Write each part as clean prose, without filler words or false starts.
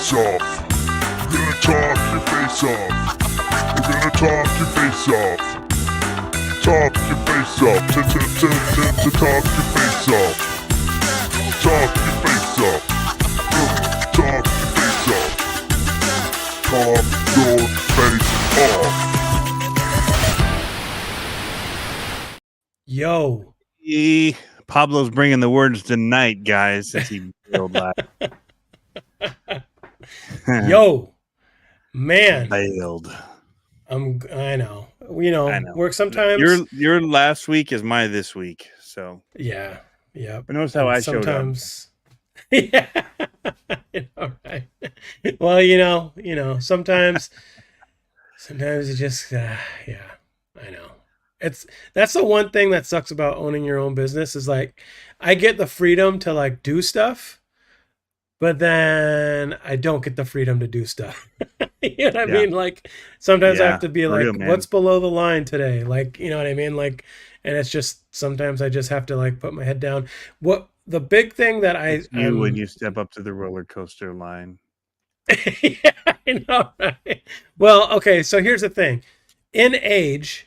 face off. We're gonna talk your face off. We're gonna talk your face off. Talk your face off. To talk your face off. Talk your face off. Talk your face off. Talk your face off. Yo. Pablo's bringing the words tonight, guys, since he bailed last. Yo. Man. Bailed. I know. Work sometimes. Your last week is my this week, so. Yeah. Yeah. But notice how I sometimes, showed up. Yeah. Right. Well, sometimes you just, yeah, I know. That's the one thing that sucks about owning your own business is like, I get the freedom to like do stuff, but then I don't get the freedom to do stuff. You know what I mean? Like sometimes I have to be like, what's below the line today? Like, you know what I mean? Like, and it's just, sometimes I just have to like put my head down. What the big thing that when you step up to the roller coaster line. Yeah, I know, right? Well, okay. So here's the thing. In age,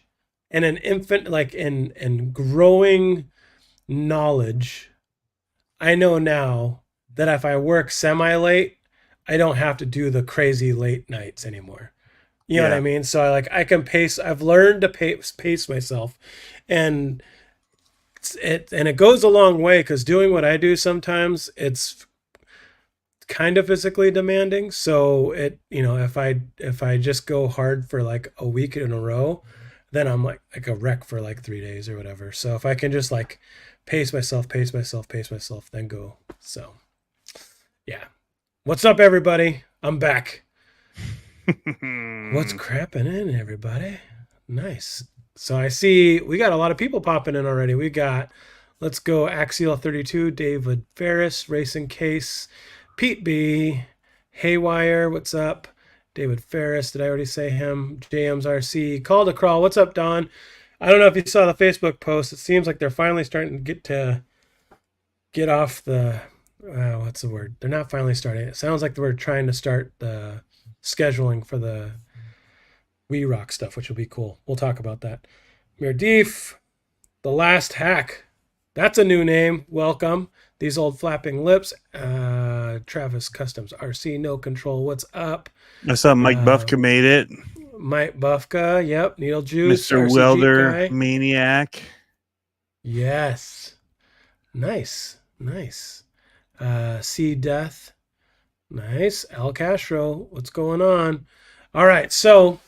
and an infant, like in growing knowledge, I know now that if I work semi-late, I don't have to do the crazy late nights anymore. You know what I mean? So I can pace. I've learned to pace myself, and it goes a long way because doing what I do sometimes it's kind of physically demanding. So if I just go hard for like a week in a row, then I'm like a wreck for like 3 days or whatever. So if I can just like pace myself, then go. So yeah. What's up, everybody? I'm back. What's crapping in, everybody? Nice. So I see we got a lot of people popping in already. We got, let's go, Axial 32, David Ferris, Racing Case, Pete B, Haywire, what's up? David Ferris, did I already say him? James RC, Call to Crawl, what's up, Don? I don't know if you saw the Facebook post. It seems like they're finally starting to get off the, what's the word? They're not finally starting. It sounds like we're trying to start the scheduling for the We Rock stuff, which will be cool. We'll talk about that. Mirdif, The Last Hack. That's a new name. Welcome. These Old Flapping Lips. Travis Customs RC, No Control. What's up? I saw Mike Buffka made it. Mike Buffka, yep. Needle Juice. Mr. RC Welder, guy. Maniac. Yes. Nice. See Death. Nice. Al Castro. What's going on? All right. So,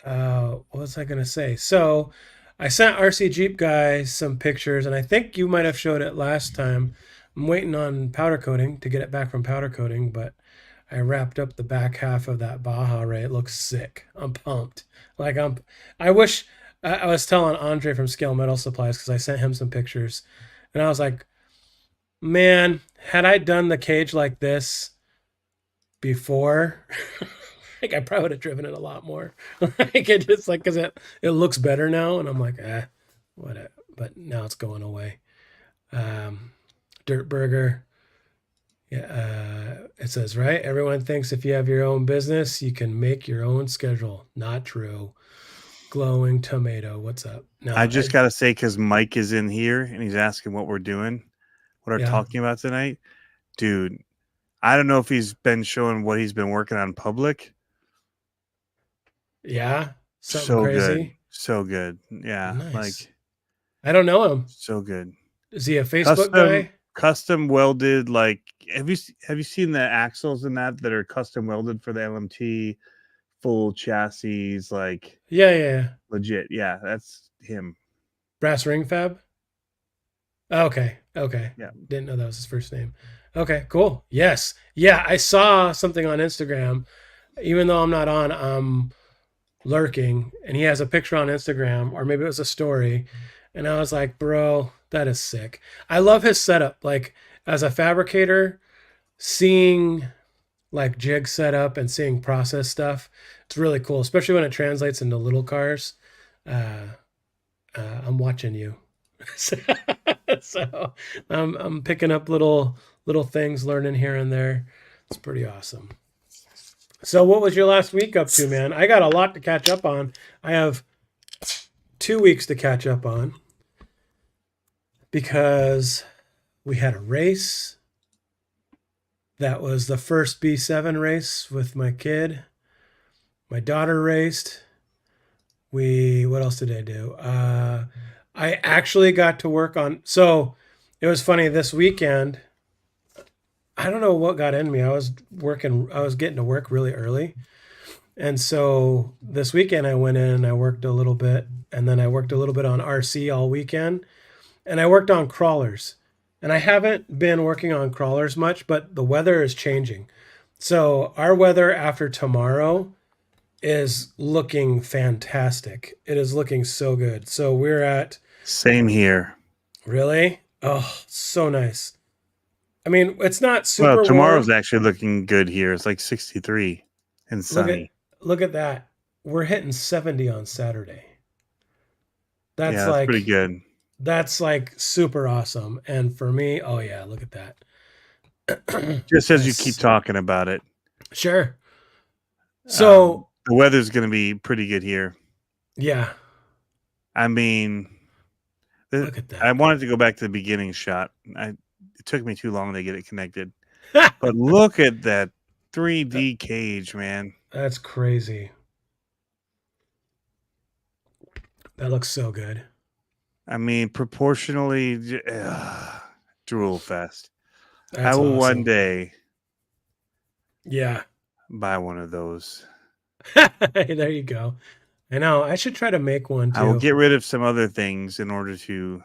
what was I going to say? So, I sent RC Jeep guy some pictures, and I think you might have showed it last time. I'm waiting on powder coating to get it back from powder coating, but I wrapped up the back half of that Baja Ray. It looks sick. I'm pumped. I wish I was telling Andre from Scale Metal Supplies because I sent him some pictures, and I was like, man, had I done the cage like this before, like I probably would have driven it a lot more. Like it just like because it looks better now, and I'm like, whatever. But now it's going away. Dirt Burger. Yeah, it says, right? Everyone thinks if you have your own business, you can make your own schedule. Not true. Glowing Tomato. What's up? No, I just got to say, because Mike is in here and he's asking what we're doing, what we're talking about tonight. Dude, I don't know if he's been showing what he's been working on public. Yeah. So crazy. Good. So good. Yeah. Nice. Like, I don't know him. So good. Is he a Facebook guy? Custom welded, like have you seen the axles in that are custom welded for the LMT, full chassis, like yeah, legit. Yeah, that's him. Brass Ring Fab. Okay. Yeah, didn't know that was his first name. Okay, cool. Yes, yeah, I saw something on Instagram. Even though I'm not on, I'm lurking, and he has a picture on Instagram, or maybe it was a story, and I was like, bro, that is sick. I love his setup. Like as a fabricator, seeing like jig setup and seeing process stuff, it's really cool, especially when it translates into little cars. I'm watching you. So I'm picking up little things, learning here and there. It's pretty awesome. So what was your last week up to, man? I got a lot to catch up on. I have 2 weeks to catch up on because we had a race. That was the first B7 race with my kid. My daughter raced. What else did I do? I actually got to work on, so it was funny this weekend. I don't know what got in me. I was getting to work really early. And so this weekend I went in and I worked a little bit, and then I worked a little bit on RC all weekend, and I worked on crawlers. And I haven't been working on crawlers much, but the weather is changing. So our weather after tomorrow is looking fantastic. It is looking so good. So we're at Same here. Really? Oh, so nice. I mean, it's not super Well, tomorrow's warm. actually looking good here. It's like 63 and sunny. Look at that. We're hitting 70 on Saturday. That's Yeah, that's pretty like good. that's like super awesome. And for me, oh yeah, look at that. Just as you keep talking about it. Sure. So the weather's going to be pretty good here. Yeah. I mean, Look at that. I wanted to go back to the beginning shot. It took me too long to get it connected. But look at that 3D cage, man. That's crazy. That looks so good. I mean, proportionally, drool fest. That's I will awesome. one day buy one of those. There you go. I know. I should try to make one too. I will get rid of some other things in order to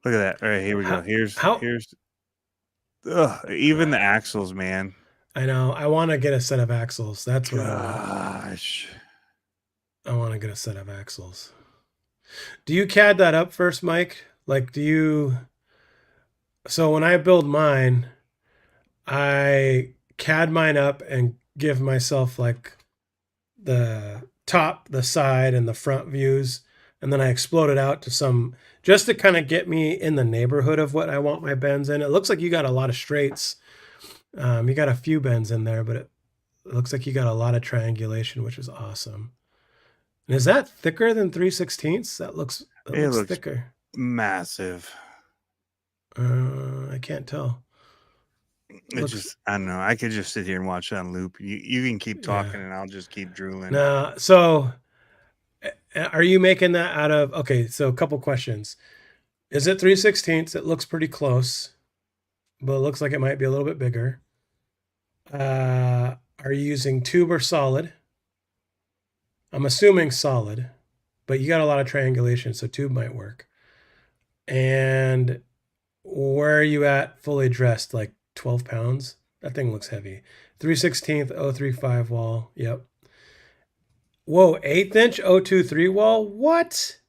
look at that. All right, here we go. Here's even the axles, man. I know. I want to get a set of axles. That's what Gosh. I want to get a set of axles. Do you CAD that up first, Mike? Like, so when I build mine, I CAD mine up and give myself like the top, the side, and the front views. And then I explode it out to just to kind of get me in the neighborhood of what I want my bends in. It looks like you got a lot of straights. You got a few bends in there, but it looks like you got a lot of triangulation, which is awesome. And is that thicker than 3/16? That looks thicker. Massive. I can't tell. I don't know. I could just sit here and watch it on loop. You can keep talking and I'll just keep drooling. Nah, so are you making that out of, okay, so a couple questions. Is it 3/16? It looks pretty close, but it looks like it might be a little bit bigger. Are you using tube or solid? I'm assuming solid, but you got a lot of triangulation, so tube might work. And where are you at fully dressed? Like 12 pounds? That thing looks heavy. 3/16 035 wall. Yep. Whoa, 1/8 inch 023 wall? What?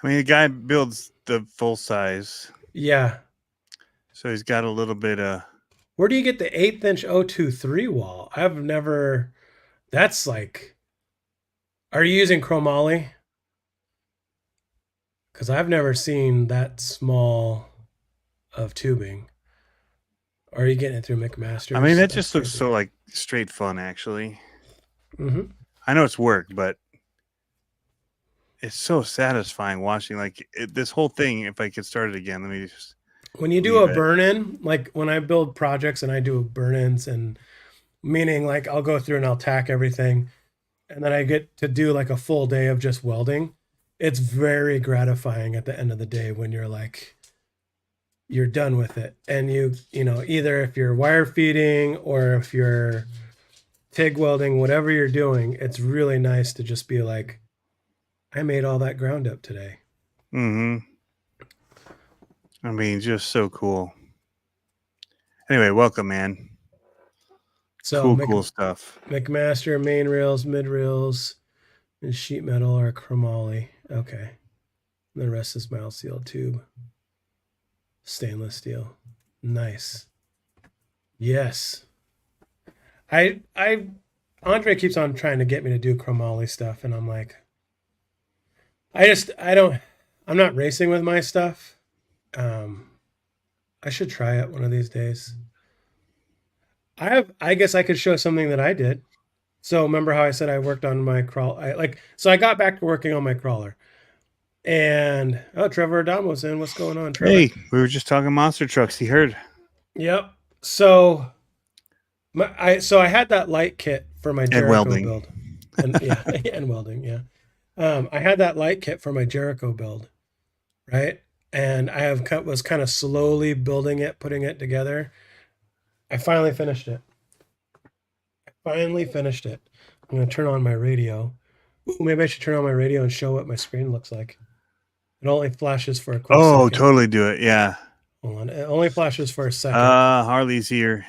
I mean, the guy builds the full size. Yeah. So he's got a little bit of... Where do you get the 1/8 inch 023 wall? That's like... Are you using chromoly? Because I've never seen that small of tubing. Or are you getting it through McMaster? I mean, that just looks so like straight fun, actually. Mm-hmm. I know it's work, but it's so satisfying watching this whole thing. If I could start it again, let me just... When you do a burn-in, like when I build projects and I do burn-ins, and meaning like I'll go through and I'll tack everything, and then I get to do like a full day of just welding. It's very gratifying at the end of the day when you're like, you're done with it. And you know, either if you're wire feeding or if you're TIG welding, whatever you're doing, it's really nice to just be like, I made all that ground up today. Mm-hmm. I mean, just so cool. Anyway, welcome, man. So cool stuff. McMaster, main rails, mid rails, and sheet metal or chromoly. Okay. And the rest is mild steel tube. Stainless steel. Nice. Yes. Andre keeps on trying to get me to do chromoly stuff, and I'm like, I'm not racing with my stuff. I should try it one of these days. I guess I could show something that I did. So remember how I said I worked on my crawl? So I got back to working on my crawler. And Trevor Adamo's in. What's going on, Trevor? Hey, we were just talking monster trucks. He heard. Yep. So I had that light kit for my Jericho welding. build. And yeah, and welding, yeah. I had that light kit for my Jericho build, right? And was kind of slowly building it, putting it together. I finally finished it. I'm going to turn on my radio. Ooh, maybe I should turn on my radio and show what my screen looks like. It only flashes for a quick second. Totally do it. Yeah. Hold on. It only flashes for a second. Harley's here.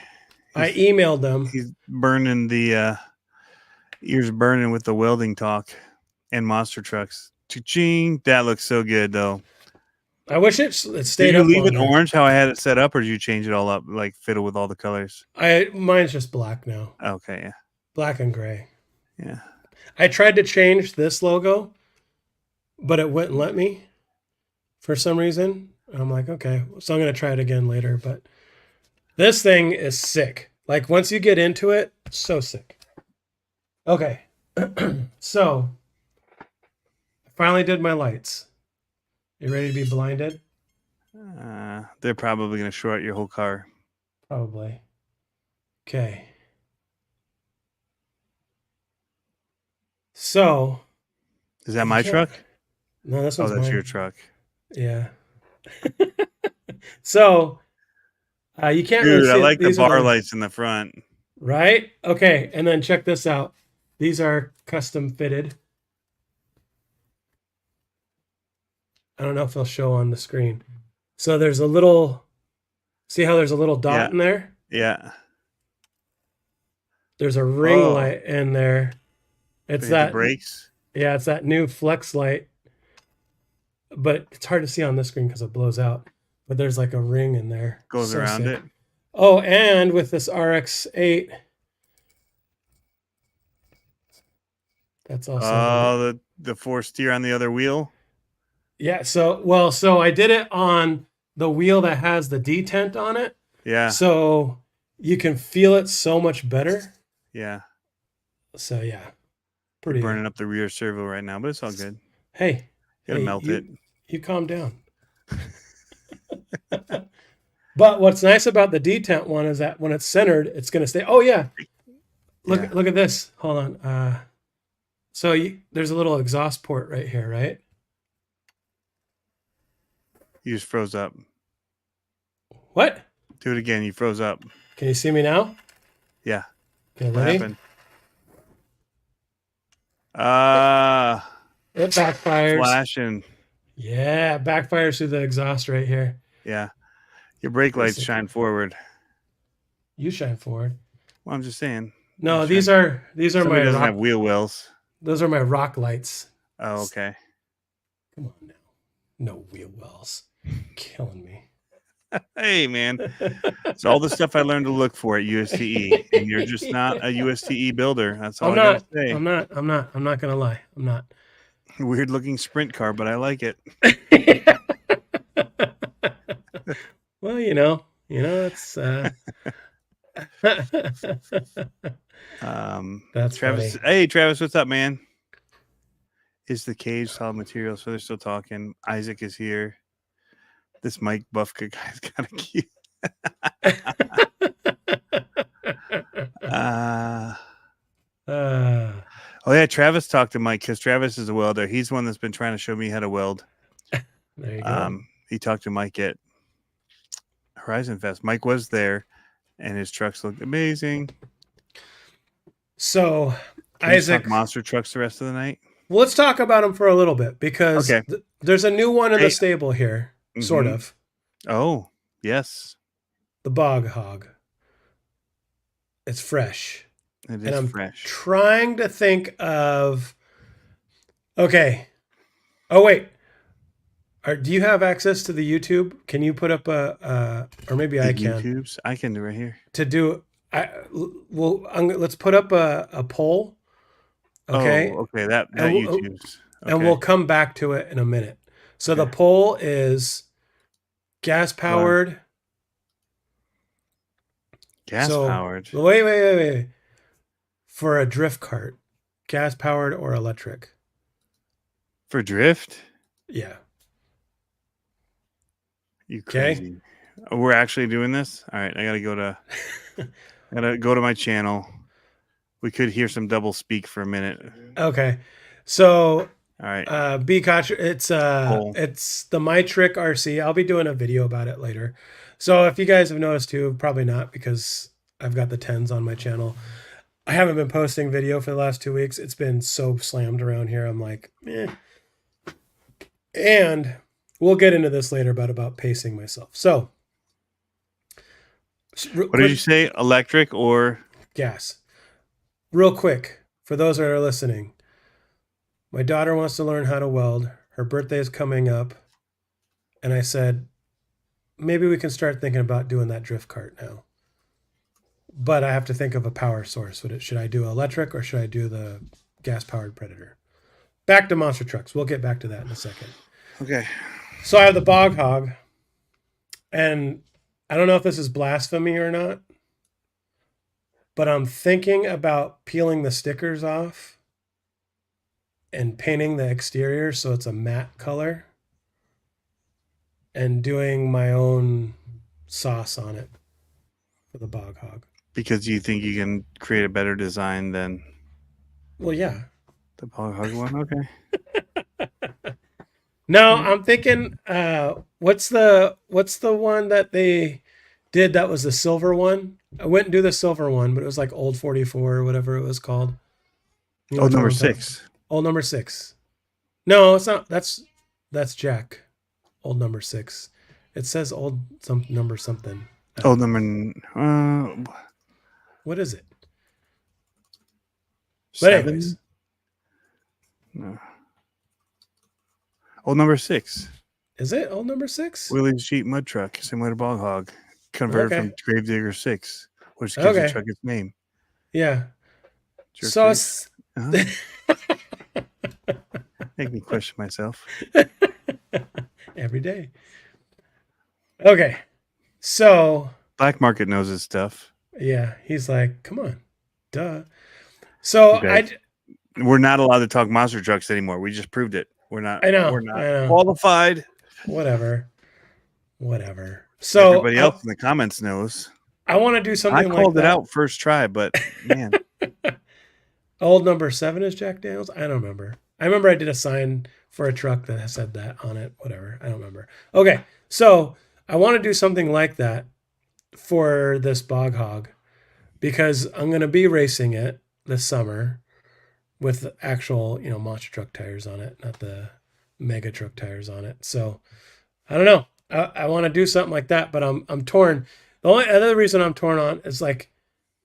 I emailed them. He's burning the ears burning with the welding talk and monster trucks. Cha-ching. That looks so good though. I wish it stayed up. Did you leave it orange how I had it set up, or did you change it all up, like fiddle with all the colors? Mine's just black now. Okay, yeah. Black and gray. Yeah. I tried to change this logo, but it wouldn't let me for some reason. I'm like, okay, so I'm going to try it again later. But this thing is sick. Like once you get into it, so sick. Okay. So I finally did my lights. You ready to be blinded? They're probably going to short your whole car. Probably. Okay. So. Is that my truck? No, this one's that's mine. your truck. Yeah. So, you can't really see I like it. the bar lights in the front. Right? Okay, and then check this out. These are custom fitted. I don't know if they'll show on the screen. So there's a little, see how there's a little dot in there? Yeah. There's a ring light in there. It's that brakes. Yeah, it's that new flex light. But it's hard to see on this screen because it blows out. But there's like a ring in there. Goes around it. Oh, and with this RX-8, that's also the force steer on the other wheel. Yeah, so I did it on the wheel that has the detent on it. Yeah. So you can feel it so much better. Yeah. So yeah. Pretty burning up the rear servo right now, but it's all good. Hey. You gotta melt it. You calm down. But what's nice about the detent one is that when it's centered, it's gonna stay. Oh yeah. Look at this. Hold on. So there's a little exhaust port right here, right? You just froze up. What? Do it again. You froze up. Can you see me now? Yeah. Okay, what ready? Happened? It backfires. Flashing. Yeah, it backfires through the exhaust right here. Yeah. Your brake lights shine forward. You shine forward. Well, I'm just saying. No, these are my doesn't have wheel wells. Those are my rock lights. Oh, okay. Come on now. No wheel wells. Killing me. Hey, man. It's all the stuff I learned to look for at USTE. And you're just not a USTE builder. That's all I gotta say. I'm not gonna lie. I'm not. Weird looking sprint car, but I like it. Well, it's that's Travis. funny. Hey, Travis, what's up, man? Is the cage solid material? So they're still talking. Isaac is here. This Mike Buffka guy's kind of cute. Oh yeah, Travis talked to Mike because Travis is a welder. He's the one that's been trying to show me how to weld. There you go. He talked to Mike at Horizon Fest. Mike was there, and his trucks looked amazing. So, Can you Isaac, talk monster trucks the rest of the night. Well, let's talk about them for a little bit because there's a new one in the stable here, sort of. Oh, yes. The Bog Hog. It's fresh. It is fresh. Trying to think of. Okay. Oh wait. Do you have access to the YouTube? Can you put up or maybe I can. YouTubes? I can do right here. To do. Let's put up a poll. Okay. Oh, okay. That YouTube's. Okay. And we'll come back to it in a minute. So the poll is gas powered Gas So powered wait. For a drift cart, gas powered or electric? for drift. Yeah. You Okay. crazy? Oh, we're actually doing this. All right, I gotta go to my channel. We could hear some double speak for a minute. Okay. So All right. B Koch, it's Poll. the My Trick RC. I'll be doing a video about it later. So if you guys have noticed too, probably not because I've got the 10s on my channel. I haven't been posting video for the last 2 weeks. It's been so slammed around here. I'm like, eh. And we'll get into this later, but about pacing myself. So What did you say? Electric or gas? Real quick, for those that are listening, my daughter wants to learn how to weld. Her birthday is coming up. And I said, maybe we can start thinking about doing that drift cart now. But I have to think of a power source. Should I do electric or should I do the gas-powered Predator? Back to monster trucks. We'll get back to that in a second. okay? So I have the Bog Hog. And I don't know if this is blasphemy or not, but I'm thinking about peeling the stickers off and painting the exterior so it's a matte color and doing my own sauce on it for the Bog Hog. Because you think you can create a better design than Well, yeah. the Bog Hog one? Okay. No, I'm thinking what's the one that they did that was the silver one? I went and do the silver one, but it was like Old 44 or whatever it was called. You know Oh, number 6. Old number 6. No, it's not. That's Jack. Old number 6. It says old number something. Oh, number. What is it? But 7? anyways, No. Oh, number 6. is it old number 6? Willie's Jeep mud truck, similar to Bog Hog, converted Okay. from Gravedigger 6, which gives the truck its name. Yeah. Jerk So face. Make me question myself. every day. Okay. So Black market knows his stuff. yeah, he's like, come on, duh. So Okay. We're not allowed to talk monster trucks anymore. We just proved it. We're not. I know. We're not qualified. Whatever. So everybody else in the comments knows. I want to do something. I called it out first try, but man, old number 7 is Jack Daniels. I don't remember. I remember I did a sign for a truck that said that on it. Whatever. I don't remember. Okay, so I want to do something like that for this Bog Hog because I'm going to be racing it this summer with actual, monster truck tires on it, not the mega truck tires on it. So I don't know. I want to do something like that, but I'm torn. The only other reason I'm torn on is like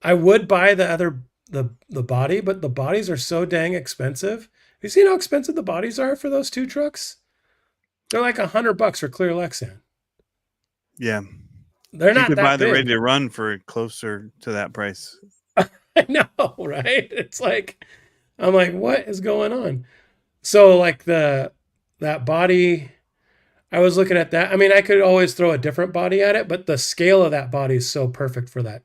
I would buy the body, but the bodies are so dang expensive. Have you seen how expensive the bodies are for those 2 trucks? They're like $100 for clear Lexan. yeah, They're not you could that buy the big. ready to run for closer to that price. I know, right? It's like I'm like, what is going on? So like that body, I was looking at that. I mean, I could always throw a different body at it, but the scale of that body is so perfect for that.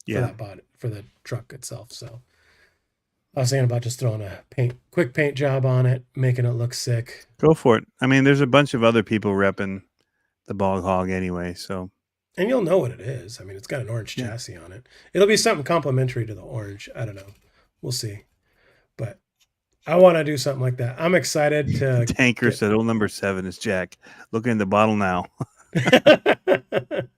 For that body, for the truck itself. So I was thinking about just throwing a quick paint job on it, making it look sick. Go for it. I mean, there's a bunch of other people repping the Bog Hog anyway, so. And you'll know what it is. I mean, it's got an orange chassis on it. It'll be something complimentary to the orange. I don't know. We'll see. But I want to do something like that. I'm excited to. Tanker said, old number 7 is Jack. Look in the bottle now. The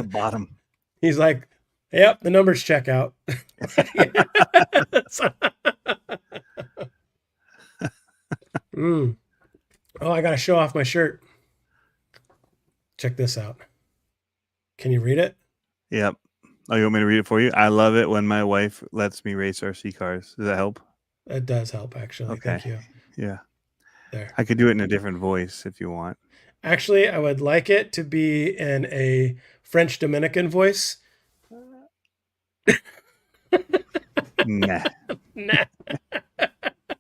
bottom. He's like, yep, the numbers check out. Oh, I got to show off my shirt. Check this out. Can you read it? Yep. Oh, you want me to read it for you? I love it when my wife lets me race RC cars. Does that help? It does help, actually. Okay. Thank you. Yeah. There. I could do it in a different voice if you want. Actually, I would like it to be in a French Dominican voice. Nah. Nah.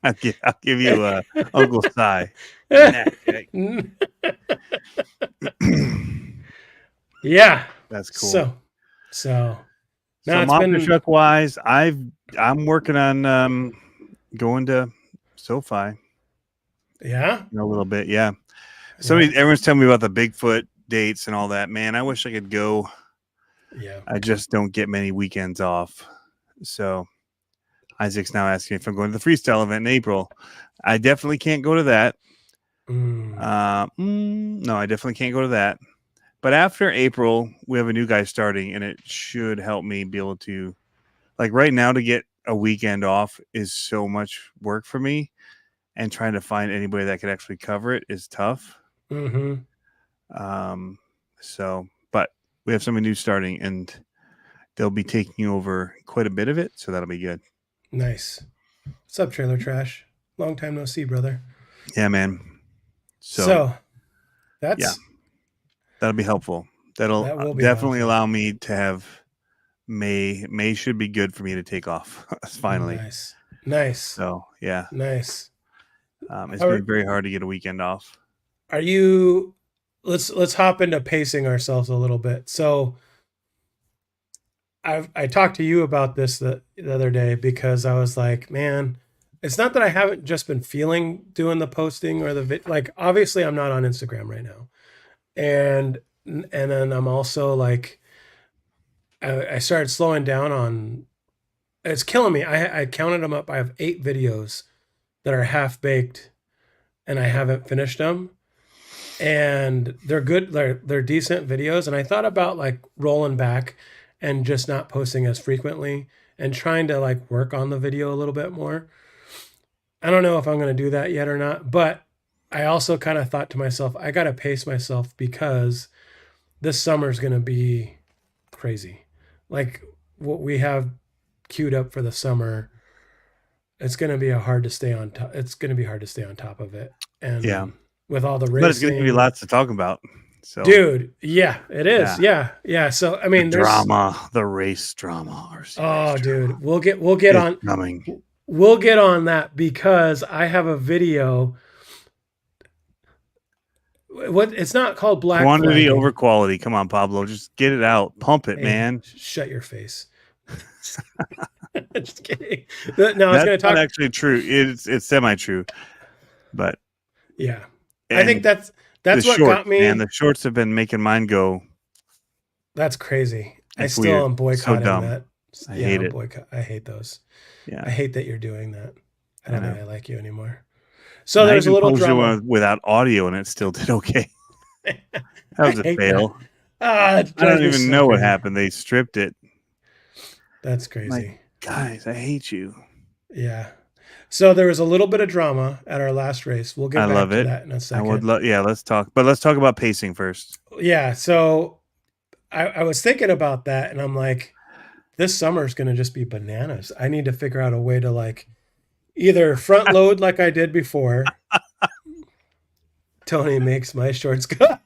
I'll give you a Uncle Si. Nah, Jack. Yeah. That's cool. So So So now it's monster been, truck wise, I'm working on going to SoFi yeah, in a little bit. Yeah. yeah, Everyone's telling me about the Bigfoot dates and all that. Man, I wish I could go. yeah. I just don't get many weekends off. So Isaac's now asking if I'm going to the freestyle event in April. I definitely can't go to that. Mm, No, I definitely can't go to that. But after April, we have a new guy starting, and it should help me be able to, like right now, to get a weekend off is so much work for me, and trying to find anybody that could actually cover it is tough. mm-hmm. But we have somebody new starting, and they'll be taking over quite a bit of it, so that'll be good. Nice. What's up, Trailer Trash? Long time no see, brother. Yeah, man. So that's yeah, that'll be helpful. That'll that will be definitely helpful. allow me to have May. May should be good for me to take off finally. Nice. So yeah, Nice. it's been very hard to get a weekend off. Are you? Let's hop into pacing ourselves a little bit. So I talked to you about this the other day because I was like, man, it's not that I haven't just been feeling doing the posting or like obviously I'm not on Instagram right now, and then I'm also like I started slowing down on. It's killing me. I counted them up. I have 8 videos that are half baked, and I haven't finished them. And they're good. They're decent videos. And I thought about like rolling back and just not posting as frequently and trying to like work on the video a little bit more. I don't know if I'm going to do that yet or not, but I also kind of thought to myself, I got to pace myself because this summer is going to be crazy. Like what we have queued up for the summer, it's going to be hard to stay on top. It's going to be hard to stay on top of it. And Yeah, with all the racing, but it's going to give you lots to talk about. So, dude, yeah, it is. Yeah. So I mean, the drama, the race drama. Dude, we'll get on. Coming. We'll get on that because I have a video. What it's not called black Quantity flagging. over quality. Come on, Pablo, just get it out, pump it, Hey, man. Shut your face. Just kidding. No, I was going to talk. Not actually true. It's semi true, but yeah, I think that's what shorts, got me. Man, the shorts have been making mine go. That's crazy. I still weird. am boycotting so that. I hate it. I hate those. Yeah, I hate that you're doing that. I don't think I like you anymore. So there's a little drama without audio, and it still did okay. That was a fail. I don't even know what happened. They stripped it. That's crazy. Like, guys, I hate you. Yeah. So there was a little bit of drama at our last race. We'll get back to that in a second. I would let's talk. But let's talk about pacing first. Yeah. So I was thinking about that, and I'm like, this summer is going to just be bananas. I need to figure out a way to like either front load like I did before. Tony makes my shorts go.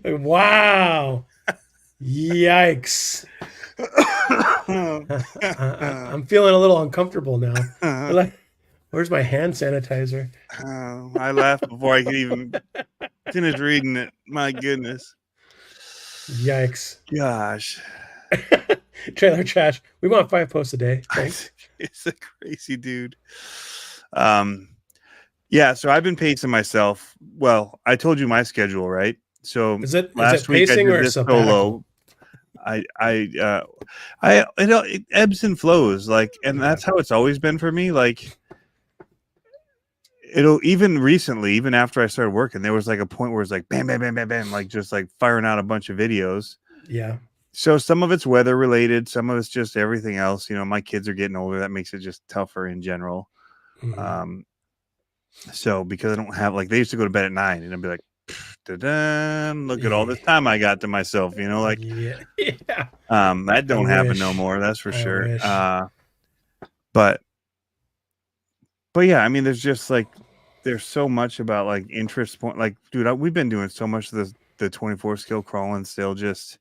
Wow. Yikes. I'm feeling a little uncomfortable now. Like, where's my hand sanitizer? I laughed before I could even finish reading it. My goodness. Yikes. Gosh. Trailer Trash. We want 5 posts a day. Thanks. It's a crazy dude. Yeah, so I've been pacing myself. Well, I told you my schedule, right? So is it week pacing I did or this solo? It ebbs and flows, like, and that's how it's always been for me. Like, it'll even recently, even after I started working, there was like a point where it's like bam, bam, bam, bam, bam, like just like firing out a bunch of videos. Yeah. So some of it's weather related, some of it's just everything else. You know, my kids are getting older. That makes it just tougher in general. Mm-hmm. So because I don't have like they used to go to bed at 9 and I'd be like, look at all this time I got to myself, you know, like that don't happen no more, that's for sure. But yeah, I mean there's just like there's so much about like interest point, like dude, we've been doing so much of the 24 skill crawling, still just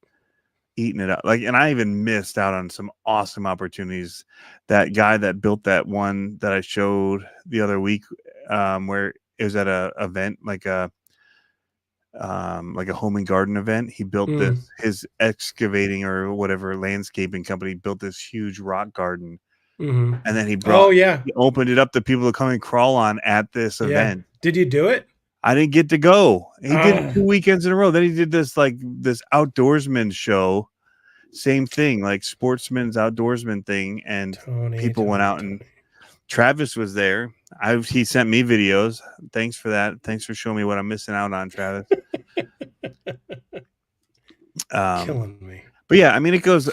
eating it up, like, and I even missed out on some awesome opportunities. That guy that built that one that I showed the other week, where it was at a event, like like a home and garden event. He built this, his excavating or whatever landscaping company built this huge rock garden. Mm-hmm. And then he opened it up to people to come and crawl on at this event. Did you do it? I didn't get to go. He did it 2 weekends in a row. Then he did this outdoorsman show. Same thing, like sportsman's outdoorsman thing. And people went out and Travis was there. He sent me videos. Thanks for that. Thanks for showing me what I'm missing out on, Travis. Killing me. But yeah, I mean, it goes,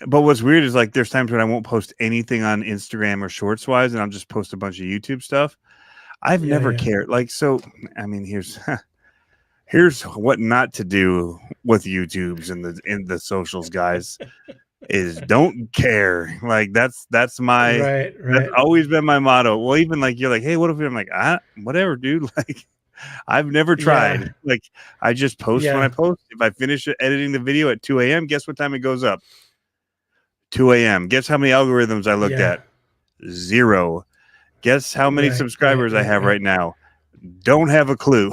but what's weird is like there's times when I won't post anything on Instagram or shorts wise, and I'll just post a bunch of YouTube stuff. I've never cared. Like, so, I mean, here's what not to do with YouTubes and the socials, guys, is don't care. Like that's my right. That's always been my motto. Well, even like you're like, hey, what if I'm like, whatever, dude. Like I've never tried. Yeah. Like I just post when I post. If I finish editing the video at 2 a.m., guess what time it goes up? 2 a.m. Guess how many algorithms I looked at? 0. Guess how many subscribers I have right now? Don't have a clue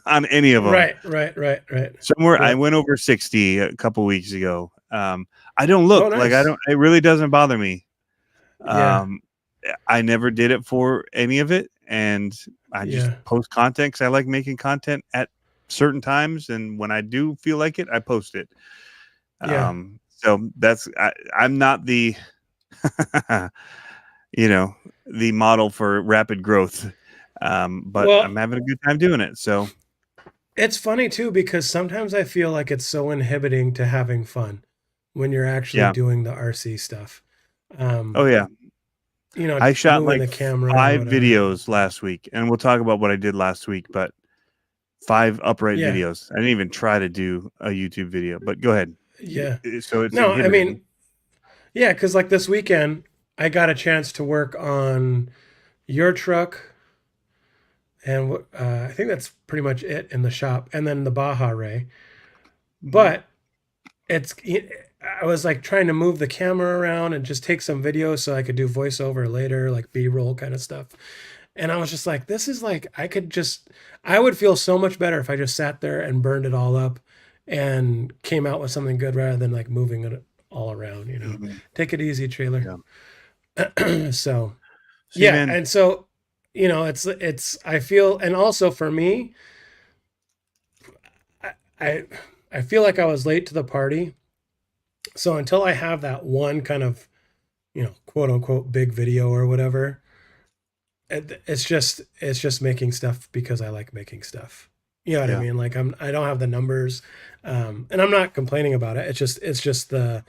on any of them. Right. Somewhere I went over 60 a couple weeks ago. I don't look like I don't. It really doesn't bother me. I never did it for any of it, and I just post content because I like making content at certain times, and when I do feel like it, I post it. So that's I'm not the the model for rapid growth, but I'm having a good time doing it. So it's funny too because sometimes I feel like it's so inhibiting to having fun when you're actually doing the RC stuff. I shot like the camera 5 videos last week, and we'll talk about what I did last week, but 5 upright videos. I didn't even try to do a YouTube video, but go ahead. So it's I mean, because like this weekend I got a chance to work on your truck, and I think that's pretty much it in the shop, and then the Baja Ray. But I was like trying to move the camera around and just take some videos so I could do voiceover later, like B-roll kind of stuff. And I was just like, this is like, I would feel so much better if I just sat there and burned it all up and came out with something good rather than like moving it all around, Take it easy, trailer. So and so, it's, I feel, and also for me, I feel like I was late to the party. So until I have that one kind of, quote unquote big video or whatever, it's just making stuff because I like making stuff. You know what I mean? Like I don't have the numbers, and I'm not complaining about it. It's just I'm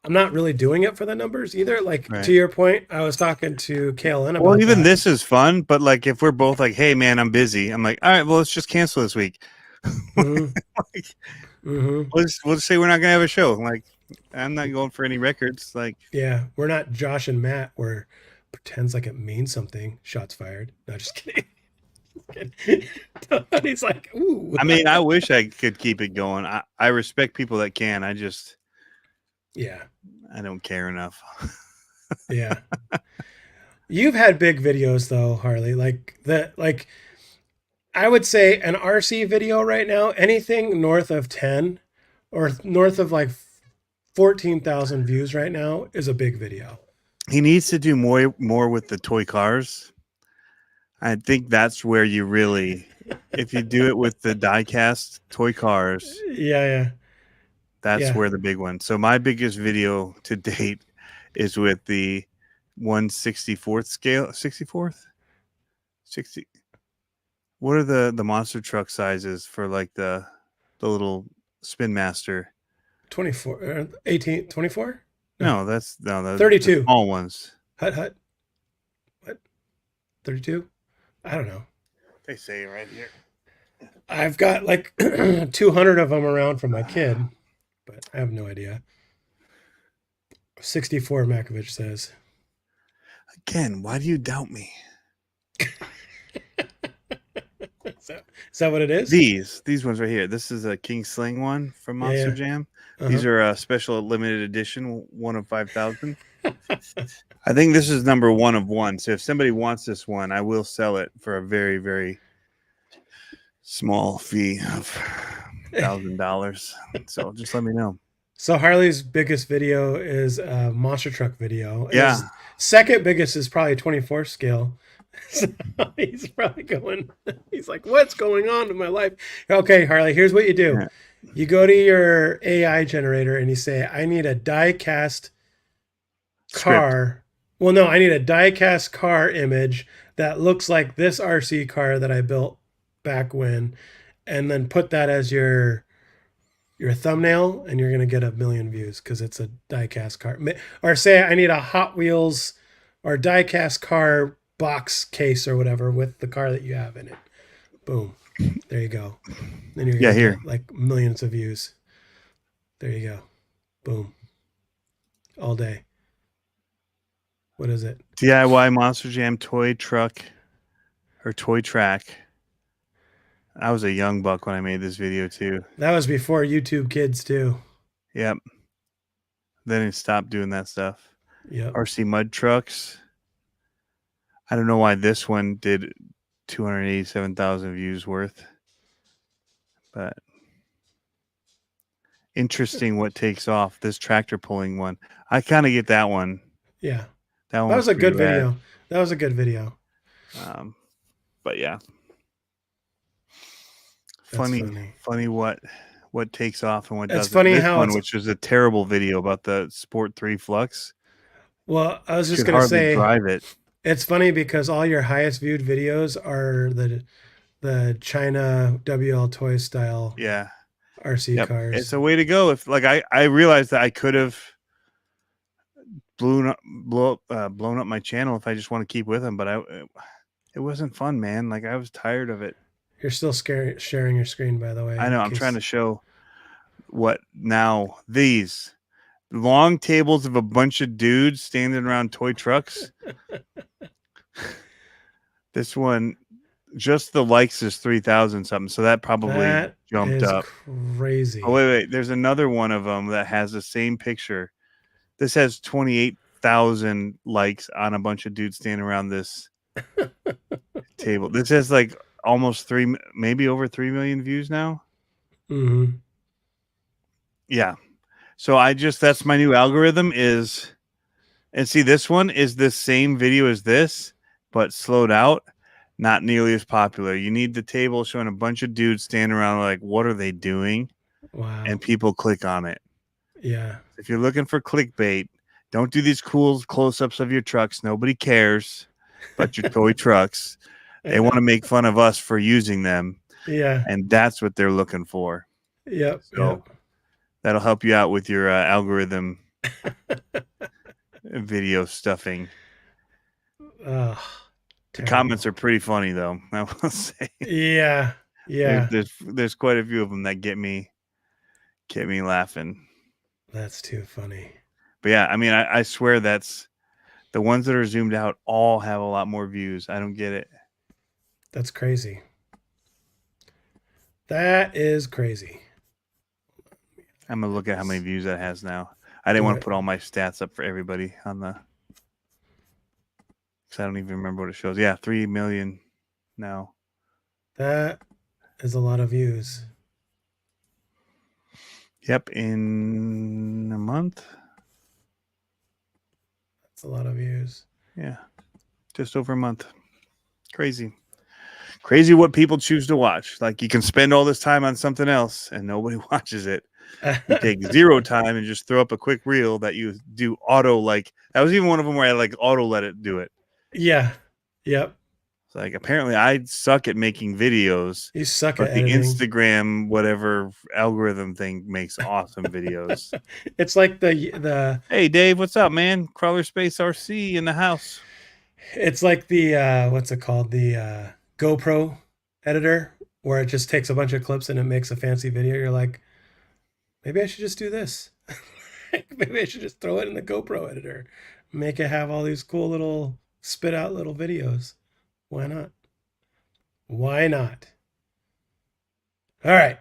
not really doing it for the numbers either. Like to your point, I was talking to KLN about. Well, even this is fun, but like if we're both like, hey man, I'm busy. I'm like, all right, well let's just cancel this week. We'll just say we're not gonna have a show. Like I'm not going for any records. Like we're not Josh and Matt where pretends like it means something. Shots fired. No, just kidding. He's like, ooh. I mean, I wish I could keep it going. I respect people that can. I just I don't care enough. You've had big videos though, Harley. Like I would say an RC video right now, anything north of 10 or north of like 14,000 views right now is a big video. He needs to do more with the toy cars. I think that's where you really, if you do it with the die-cast toy cars. That's where the big one. So my biggest video to date is with the 1/64th scale. 64th? 60. What are the monster truck sizes for like the little Spin Master? 24, 18, 24? No, that's 32. The small ones. Hut. What? 32? I don't know. They say it right here. I've got like 200 of them around from my kid, but I have no idea. 64 Makovich says. Again, why do you doubt me? Is that what it is? These ones right here. This is a King Sling one from Monster Jam. These are a special limited edition, 1 of 5,000. I think this is number 1 of 1. So if somebody wants this one, I will sell it for a very, very small fee of $1,000. So just let me know. So Harley's biggest video is a monster truck video. And Yeah. his second biggest is probably 24 scale. So he's probably going, he's like, what's going on in my life? Okay, Harley, here's what you do. Yeah. You go to your AI generator and you say, I need a die cast car. Well, no, I need a die cast car image that looks like this RC car that I built back when, and then put that as your thumbnail, and you're gonna get 1 million views because it's a die-cast car. Or say I need a Hot Wheels or die-cast car box case or whatever with the car that you have in it. Boom, there you go. Then you're gonna get like millions of views. There you go. Boom. All day. What is it? DIY Monster Jam toy truck or toy track. I was a young buck when I made this video too. That was before YouTube Kids too. Yep. Then it stopped doing that stuff. Yep. RC mud trucks. I don't know why this one did 287,000 views worth, but interesting what takes off. This tractor pulling one. I kind of get that one. Yeah. That one That was a good pretty rad. video. That was a good video. But yeah. That's Funny what takes off and what It's doesn't. funny this how one, it's- which was a terrible video about the Sport 3 Flux. Well, I was just Could gonna hardly say drive it. it's funny because all your highest viewed videos are the China WL toy style Yeah. RC Yep. cars. It's a way to go. If like I realized that I could have blown up my channel if I just want to keep with them, but it wasn't fun, man. Like I was tired of it. You're still sharing your screen, by the way. I know. I'm trying to show what now these long tables of a bunch of dudes standing around toy trucks. This one, just the likes is 3,000 something. So that probably jumped up. Crazy. Oh, wait. There's another one of them that has the same picture. This has 28,000 likes on a bunch of dudes standing around this table. This has like almost maybe over 3 million views now. Mm-hmm. Yeah. So that's my new algorithm is, and see, this one is the same video as this, but slowed out, not nearly as popular. You need the table showing a bunch of dudes standing around like, what are they doing? Wow. And people click on it. Yeah. If you're looking for clickbait, don't do these cool close-ups of your trucks. Nobody cares about your toy trucks. They want to make fun of us for using them. Yeah. And that's what they're looking for. Yep. So that'll help you out with your algorithm video stuffing. The comments are pretty funny, though. I will say. Yeah. Yeah. There's quite a few of them that get me laughing. That's too funny. But yeah, I mean, I swear that's the ones that are zoomed out all have a lot more views. I don't get it. That's crazy. That is crazy. I'm gonna look at how many views that has now. I didn't want to put all my stats up for everybody on the, because I don't even remember what it shows. Yeah, 3 million now. That is a lot of views. Yep, in a month. That's a lot of views. Yeah, just over a month. Crazy what people choose to watch. Like you can spend all this time on something else and nobody watches it. You take 0 time and just throw up a quick reel that you do auto. Like that was even one of them where I like auto let it do it. Yeah. Yep. It's like apparently I suck at making videos. You suck but at the editing. Instagram whatever algorithm thing makes awesome videos. It's like the Hey Dave, what's up, man? Crawler Space RC in the house. It's like the what's it called? The GoPro editor, where it just takes a bunch of clips and it makes a fancy video. You're like, maybe I should just do this. Maybe I should just throw it in the GoPro editor, make it have all these cool little spit out little videos. Why not? Why not? All right.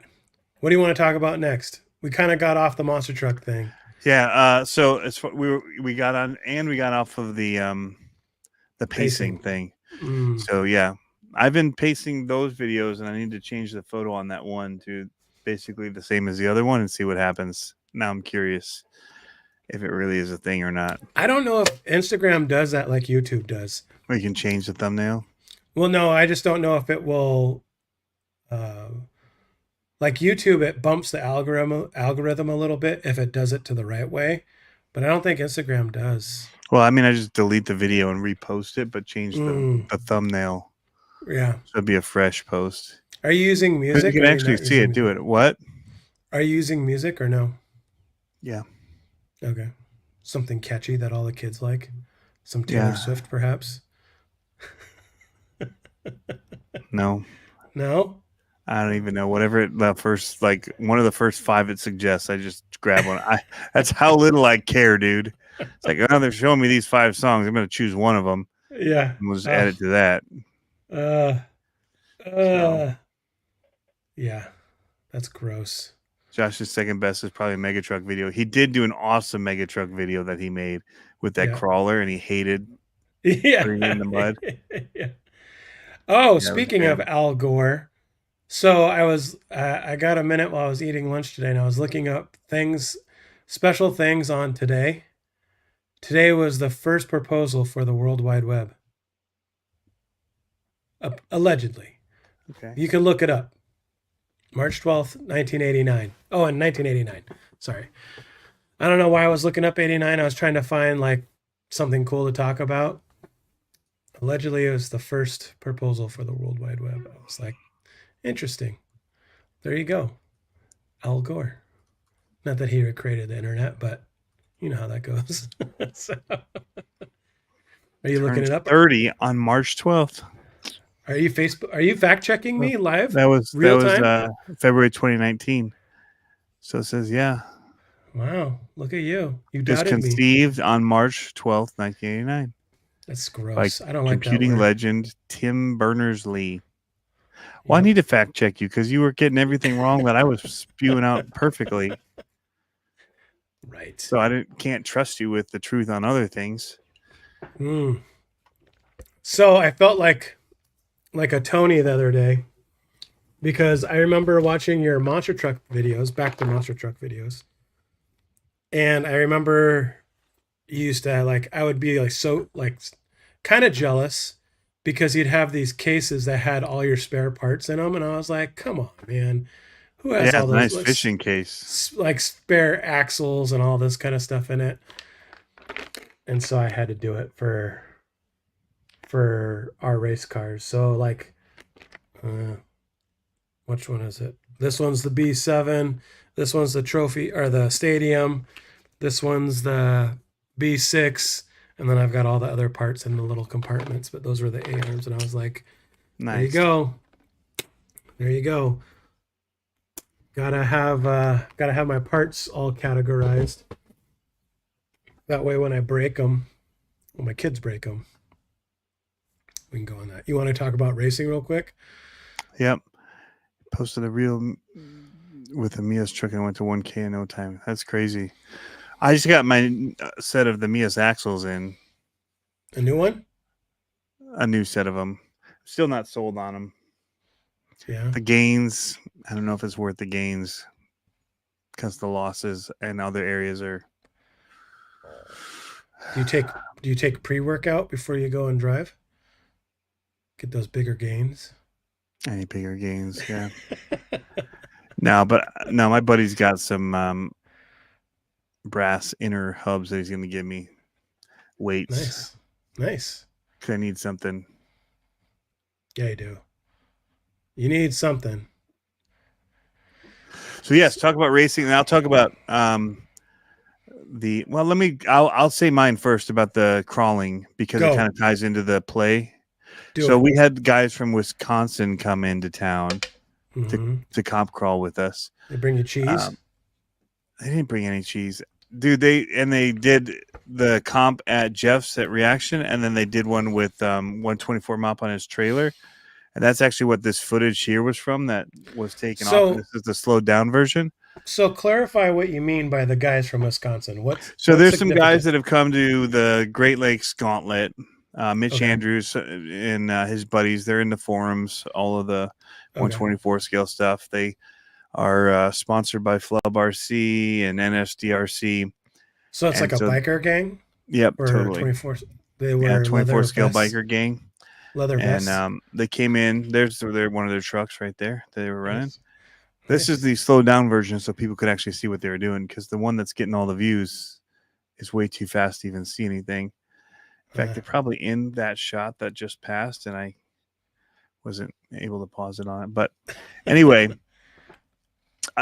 What do you want to talk about next? We kind of got off the monster truck thing. Yeah. So it's we got on and we got off of the pacing thing. Mm. So yeah, I've been pasting those videos, and I need to change the photo on that one to basically the same as the other one and see what happens. Now I'm curious if it really is a thing or not. I don't know if Instagram does that like YouTube does. Or you can change the thumbnail. Well, no, I just don't know if it will. Like YouTube, it bumps the algorithm a little bit if it does it to the right way, but I don't think Instagram does. Well, I mean, I just delete the video and repost it, but change the thumbnail. Yeah. So it'd be a fresh post. Are you using music? You can actually see it. Do it. What? Are you using music or no? Yeah. Okay. Something catchy that all the kids like. Some Taylor Swift, perhaps. No. No. I don't even know. Whatever the first, like one of the first 5 it suggests, I just grab one. That's how little I care, dude. It's like, oh, they're showing me these 5 songs. I'm going to choose one of them. Yeah. And we'll just add it to that. Yeah. That's gross. Josh's second best is probably a Megatruck video. He did do an awesome Megatruck video that he made with that crawler, and he hated putting it in the mud. Yeah. Oh, speaking of Al Gore. So I got a minute while I was eating lunch today, and I was looking up special things on today. Today was the first proposal for the World Wide Web. Allegedly. Okay. You can look it up. March 12th, 1989. Oh, in 1989. Sorry. I don't know why I was looking up 89. I was trying to find like something cool to talk about. Allegedly, it was the first proposal for the World Wide Web. I was like, interesting. There you go. Al Gore. Not that he created the internet, but you know how that goes. So, are you looking it up? 30 on March 12th. Are you fact checking me live? That was time? February 2019. So it says, yeah. Wow, look at you. You It was doubted me. conceived on March 12th, 1989. That's gross. By I don't like that computing word. legend Tim Berners-Lee. Well, I need to fact check you because you were getting everything wrong that I was spewing out perfectly. Right. So I can't trust you with the truth on other things. So I felt like a Tony the other day because I remember watching your monster truck videos, back to monster truck videos. And I remember you used to I would be so kind of jealous because you'd have these cases that had all your spare parts in them. And I was like, come on, man. Who has all those nice fishing case, like spare axles and all this kind of stuff in it? And so I had to do it for our race cars. So which one is it? This one's the B7. This one's the trophy or the stadium. This one's the B6. And then I've got all the other parts in the little compartments, but those were the A-arms. And I was like, nice. There you go. There you go. Gotta have my parts all categorized. That way when I break them, when my kids break them, we can go on that. You want to talk about racing real quick? Yep. Posted a reel with a Mia's truck and went to 1K in no time. That's crazy. I just got my set of the Mia's axles in. A new one? A new set of them. Still not sold on them. Yeah. The gains, I don't know if it's worth the gains because the losses in other areas are. Do you take pre-workout before you go and drive? Get those bigger gains. Any bigger gains, yeah. No, my buddy's got some brass inner hubs that he's going to give me. Weights. Nice. Because I need something. Yeah, you do. You need something. So yes, talk about racing, and I'll talk about I'll say mine first about the crawling because it kind of ties into the play. We had guys from Wisconsin come into town to comp crawl with us. They bring you cheese? They didn't bring any cheese. Dude, they did the comp at Jeff's at Reaction, and then they did one with 124 mop on his trailer. And that's actually what this footage here was from that was taken off. This is the slowed down version. So clarify what you mean by the guys from Wisconsin. There's some guys that have come to the Great Lakes Gauntlet Mitch Okay. Andrews and his buddies, they're in the forums, all of the Okay. 124 scale stuff. They are sponsored by Flub RC and NSDRC. So it's like And a so, biker gang yep, or totally. 24. They Yeah, wear 24 leather scale vests. biker gang. Leather And vests. they came in. There's one of their trucks right there that they were running. Nice. This is the slowed down version so people could actually see what they were doing, because the one that's getting all the views is way too fast to even see anything. In fact, they're probably in that shot that just passed, and I wasn't able to pause it on it. But anyway,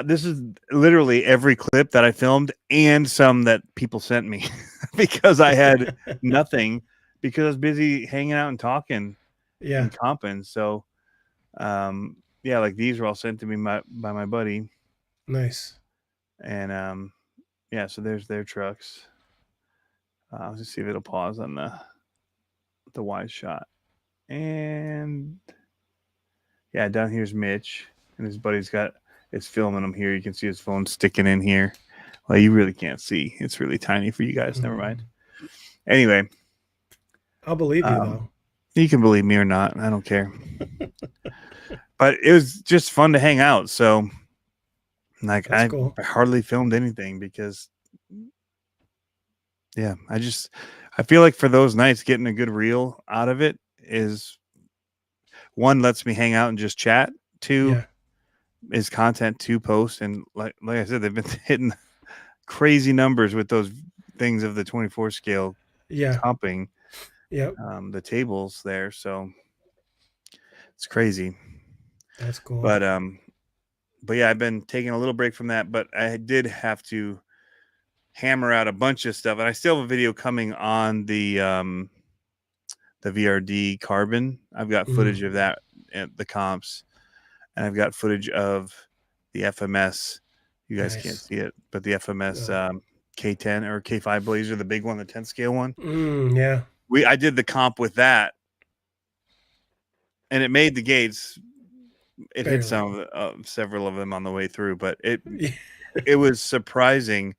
this is literally every clip that I filmed and some that people sent me because I had nothing, because I was busy hanging out and talking Yeah. and comping. So, yeah, like these were all sent to me by my buddy. Nice. And yeah, so there's their trucks. Let's see if it'll pause on the wide shot. And yeah, down here's Mitch, and his buddy's is filming him here. You can see his phone sticking in here. Well, you really can't see. It's really tiny for you guys. Never mind. Anyway, I'll believe you though. You can believe me or not. I don't care. But it was just fun to hang out. So, like, That's I cool. hardly filmed anything because, yeah, I feel like for those nights, getting a good reel out of it is, one, lets me hang out and just chat. Two, Yeah. is content to post. And like I said, they've been hitting crazy numbers with those things of the 24 scale Yeah. comping. Yep. The tables there. So it's crazy. That's cool. But yeah, I've been taking a little break from that, but I did have to hammer out a bunch of stuff, and I still have a video coming on the VRD carbon. I've got footage of that at the comps, and I've got footage of the FMS. You guys can't see it, but the FMS K10 or K5 Blazer, the big one, the 10 scale one. Yeah. I did the comp with that, and it made the gates. It Barely. hit several of them on the way through, but it was surprising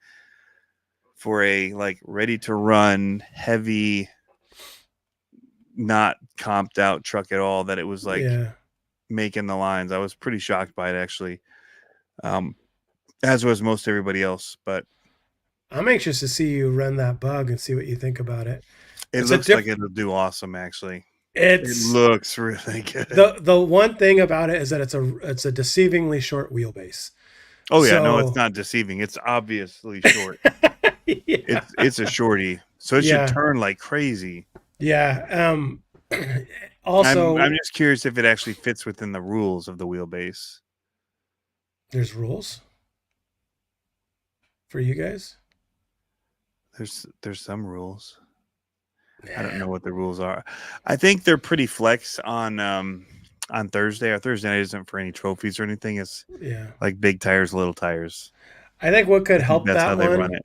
for a like ready to run, heavy, not comped out truck at all, that it was like making the lines. I was pretty shocked by it, actually, as was most everybody else. But I'm anxious to see you run that bug and see what you think about it. It looks like it'll do awesome, actually. It looks really good. The one thing about it is that it's a deceivingly short wheelbase. Oh yeah, no, it's not deceiving. It's obviously short. It's a shorty, so it should turn like crazy. Yeah. Also, I'm just curious if it actually fits within the rules of the wheelbase. There's rules for you guys. There's some rules. I don't know what the rules are. I think they're pretty flex on Thursday. Our Thursday night isn't for any trophies or anything. It's like big tires, little tires. I think what could help that's that how they run it.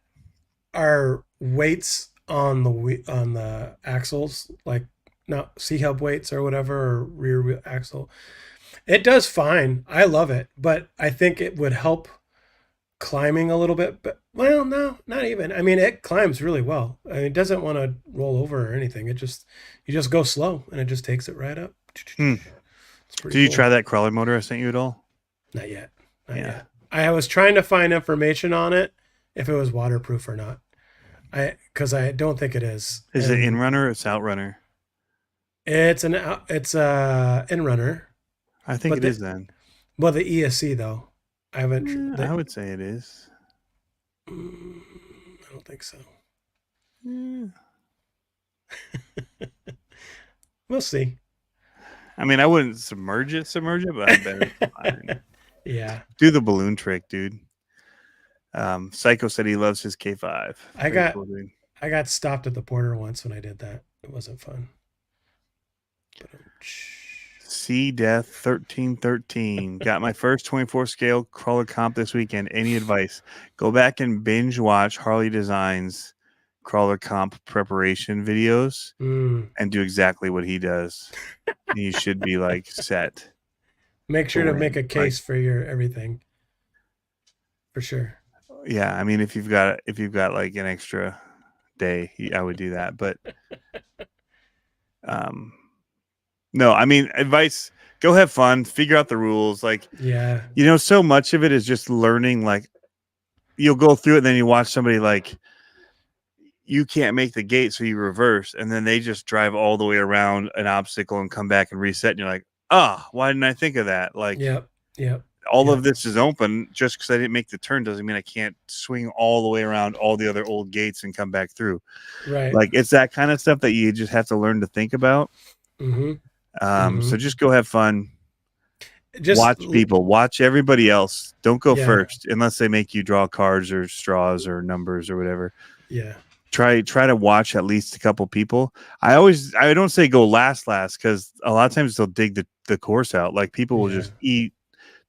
Are weights on the axles, like not C-hub weights or whatever, or rear wheel axle. It does fine. I love it, but I think it would help climbing a little bit. But well, no, not even. I mean, it climbs really well. I mean, it doesn't want to roll over or anything. You just go slow and it just takes it right up. Did you try that crawler motor I sent you at all? Not yet. Not yet. I was trying to find information on it, if it was waterproof or not. Because I don't think it is. Is it in-runner or it's outrunner? It's in-runner. I think it is then. Well, the ESC though, I haven't. I would say it is. I don't think so. We'll see. I mean, I wouldn't submerge it, but I bet it's fine. Yeah. Do the balloon trick, dude. Psycho said he loves his K5. I got stopped at the border once when I did that. It wasn't fun. C Death 1313 got my first 24 scale crawler comp this weekend. Any advice? Go back and binge watch Harley Designs crawler comp preparation videos and do exactly what he does. You should be like set. Make sure to make a case for your everything. For sure. Yeah, I mean, if you've got, like, an extra day, I would do that. But, Um, no, I mean, advice, go have fun, figure out the rules. Like, Yeah. so much of it is just learning. Like, you'll go through it, and then you watch somebody like, you can't make the gate, so you reverse, and then they just drive all the way around an obstacle and come back and reset. And you're like, why didn't I think of that? Like, Yep. Yep. all Yep. of this is open. Just because I didn't make the turn doesn't mean I can't swing all the way around all the other old gates and come back through. Right. Like, it's that kind of stuff that you just have to learn to think about. So just go have fun. Just Watch people, watch everybody else. Don't go Yeah. first unless they make you draw cards or straws or numbers or whatever. Yeah. Try to watch at least a couple people. I don't say go last because a lot of times they'll dig the course out. Like, people will just eat.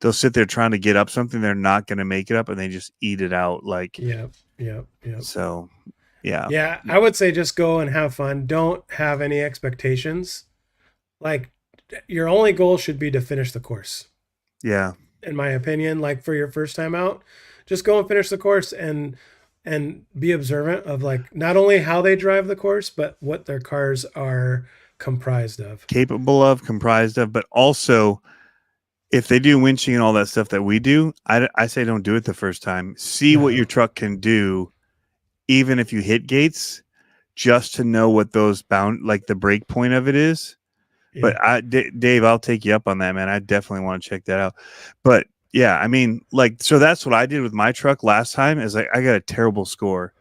They'll sit there trying to get up something. They're not going to make it up, and they just eat it out. Like, Yep. So, yeah. Yeah, I would say just go and have fun. Don't have any expectations. Like, your only goal should be to finish the course. Yeah. In my opinion, like, for your first time out, just go and finish the course and be observant of, like, not only how they drive the course, but what their cars are comprised of. Comprised of, but also if they do winching and all that stuff that we do, I say don't do it the first time. See what your truck can do, even if you hit gates, just to know what those like the break point of it is. Yeah. But Dave, I'll take you up on that, man. I definitely want to check that out. But yeah, I mean, like, so that's what I did with my truck last time. Is like, I got a terrible score,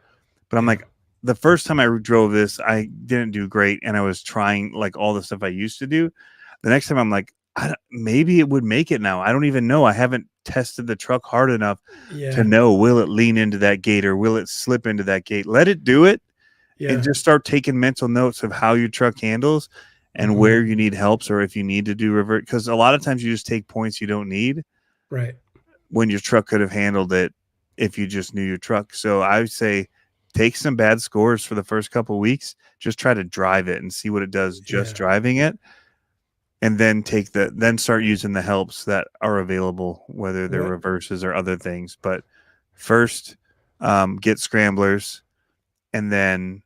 but I'm like, the first time I drove this, I didn't do great, and I was trying like all the stuff I used to do. The next time, I'm like, maybe it would make it now. I don't even know. I haven't tested the truck hard enough to know, will it lean into that gate or will it slip into that gate? Let it do it, and just start taking mental notes of how your truck handles and where you need helps, or if you need to do revert. Because a lot of times you just take points you don't need. Right. When your truck could have handled it if you just knew your truck. So I would say take some bad scores for the first couple of weeks. Just try to drive it and see what it does just driving it. And then then start using the helps that are available, whether they're reverses or other things. But first, get scramblers, and then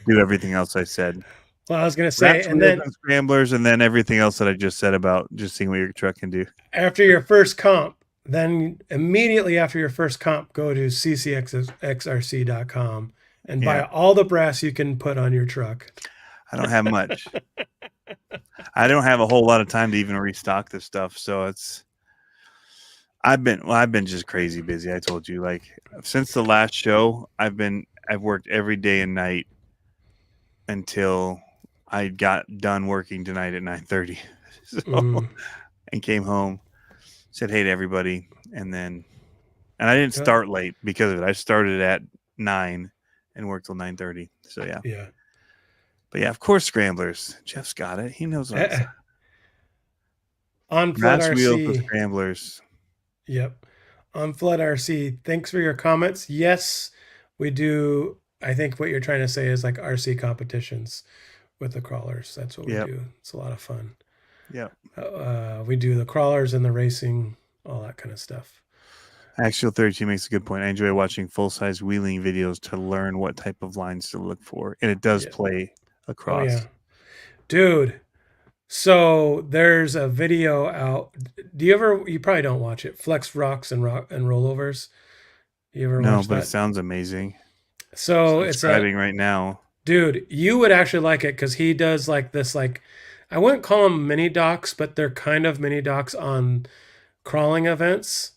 do everything else I said. Well, I was going to say, and then scramblers, and then everything else that I just said about just seeing what your truck can do. After your first comp, then immediately after your first comp, go to ccxrc.com and buy all the brass you can put on your truck. I don't have much. I don't have a whole lot of time to even restock this stuff. So I've been just crazy busy. I told you, like, since the last show, I've worked every day and night until I got done working tonight at 9:30. And came home, said hey to everybody, and I didn't start late because of it. I started at 9 and worked till 9:30. So yeah. But yeah, of course, scramblers. Jeff's got it. He knows what it's on Flood RC. Wheels with scramblers. Yep. On Flood RC, thanks for your comments. Yes, we do. I think what you're trying to say is like RC competitions with the crawlers. That's what we do. It's a lot of fun. Yeah. We do the crawlers and the racing, all that kind of stuff. Actual 32 makes a good point. I enjoy watching full-size wheeling videos to learn what type of lines to look for. And it does play across. Oh, yeah. Dude, so there's a video out. You probably don't watch it. Flex Rocks and Rollovers. You ever watch that? No, but it sounds amazing. So it's subscribing right now. Dude, you would actually like it because he does like this, like, I wouldn't call them mini docs, but they're kind of mini docs on crawling events,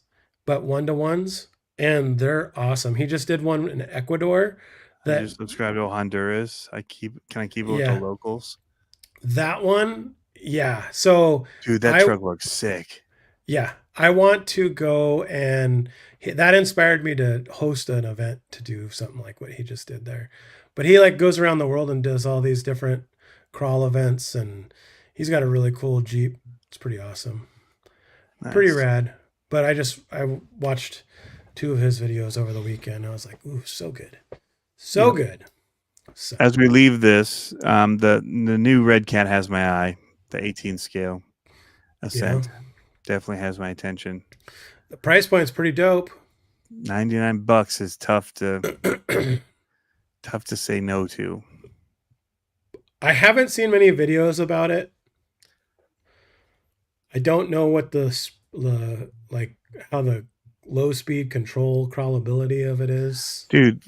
but 1-to-1s, and they're awesome. He just did one in Ecuador. I just subscribed to Honduras. Can I keep it with the locals? That one, yeah. So, dude, that truck looks sick. Yeah, I want to go, and that inspired me to host an event to do something like what he just did there. But he like goes around the world and does all these different crawl events, and he's got a really cool Jeep. It's pretty awesome. Nice. Pretty rad. But I watched 2 of his videos over the weekend. I was like, ooh, so good. So good. So. As we leave this, the new Red Cat has my eye, the 18 scale Ascent. Definitely has my attention. The price point's pretty dope. $99 is tough to say no to. I haven't seen many videos about it. I don't know what the like how the low speed control crawlability of it is. Dude,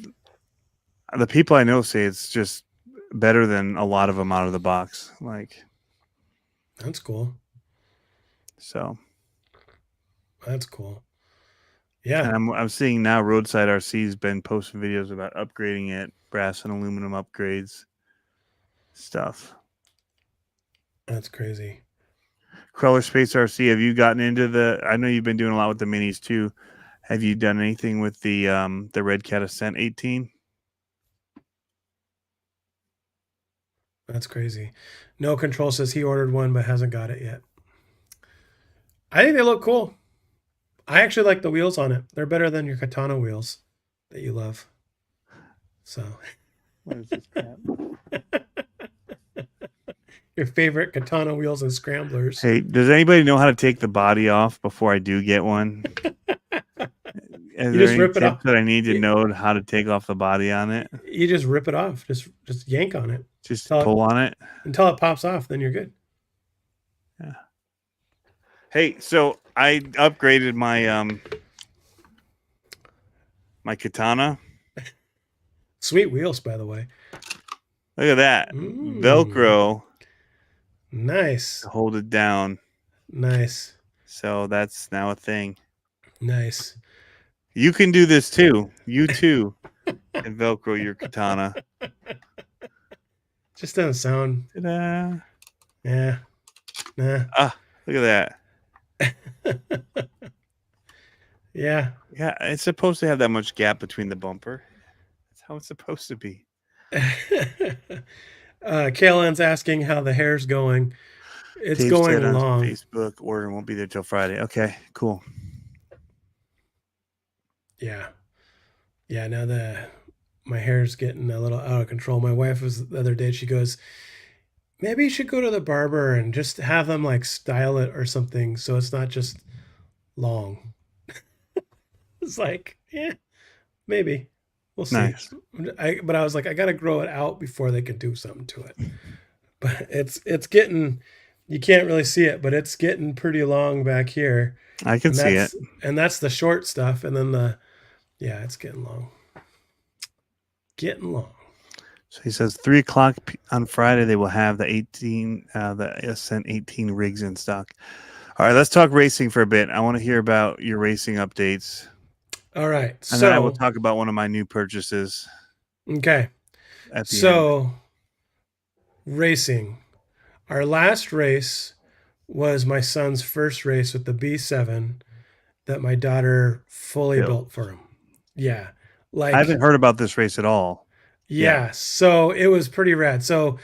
the people I know say it's just better than a lot of them out of the box. Like, That's cool. so. That's cool. Yeah. And I'm seeing now Roadside RC's been posting videos about upgrading it, brass and aluminum upgrades, stuff. That's crazy. Crawler Space RC, have you gotten into the? I know you've been doing a lot with the minis too. Have you done anything with the Red Cat Ascent 18? That's crazy. No Control says he ordered one but hasn't got it yet. I think they look cool. I actually like the wheels on it. They're better than your Katana wheels that you love. So, What is this crap? your favorite Katana wheels and scramblers. Hey, does anybody know how to take the body off before I do get one? Is You there just any rip it tips off. that I need to know how to take off the body on it? You just rip it off. Just yank on it Just Tell it- pull on it. until it pops off. Then you're good. Yeah. Hey, so I upgraded my my Katana. Sweet wheels, by the way. Look at that. Velcro Nice. to hold it down. Nice. So that's now a thing. Nice. You can do this too. You too can Velcro your Katana. Just doesn't sound. Ta-da. Yeah. Nah. Ah, look at that. Yeah. Yeah, it's supposed to have that much gap between the bumper. That's how it's supposed to be. Kaylin's asking how the hair's going. It's Dave going said on along. Facebook, order won't be there till Friday. Okay, cool. Yeah. Yeah, now my hair's getting a little out of control. My wife was the other day, she goes, maybe you should go to the barber and just have them like style it or something so it's not just long. It's like, yeah, maybe. We'll see. Nice. But I was like, I gotta grow it out before they can do something to it. But it's getting, you can't really see it, but it's getting pretty long back here. I can see it. And that's the short stuff. And then yeah, it's getting long. Getting long. So he says 3:00 on Friday they will have the Ascent 18 rigs in stock. All right, let's talk racing for a bit. I want to hear about your racing updates. All right. And then I will talk about one of my new purchases. Okay. At the end. Racing. Our last race was my son's first race with the B7 that my daughter fully built for him. Yeah. Like I haven't heard about this race at all. Yeah. So it was pretty rad. So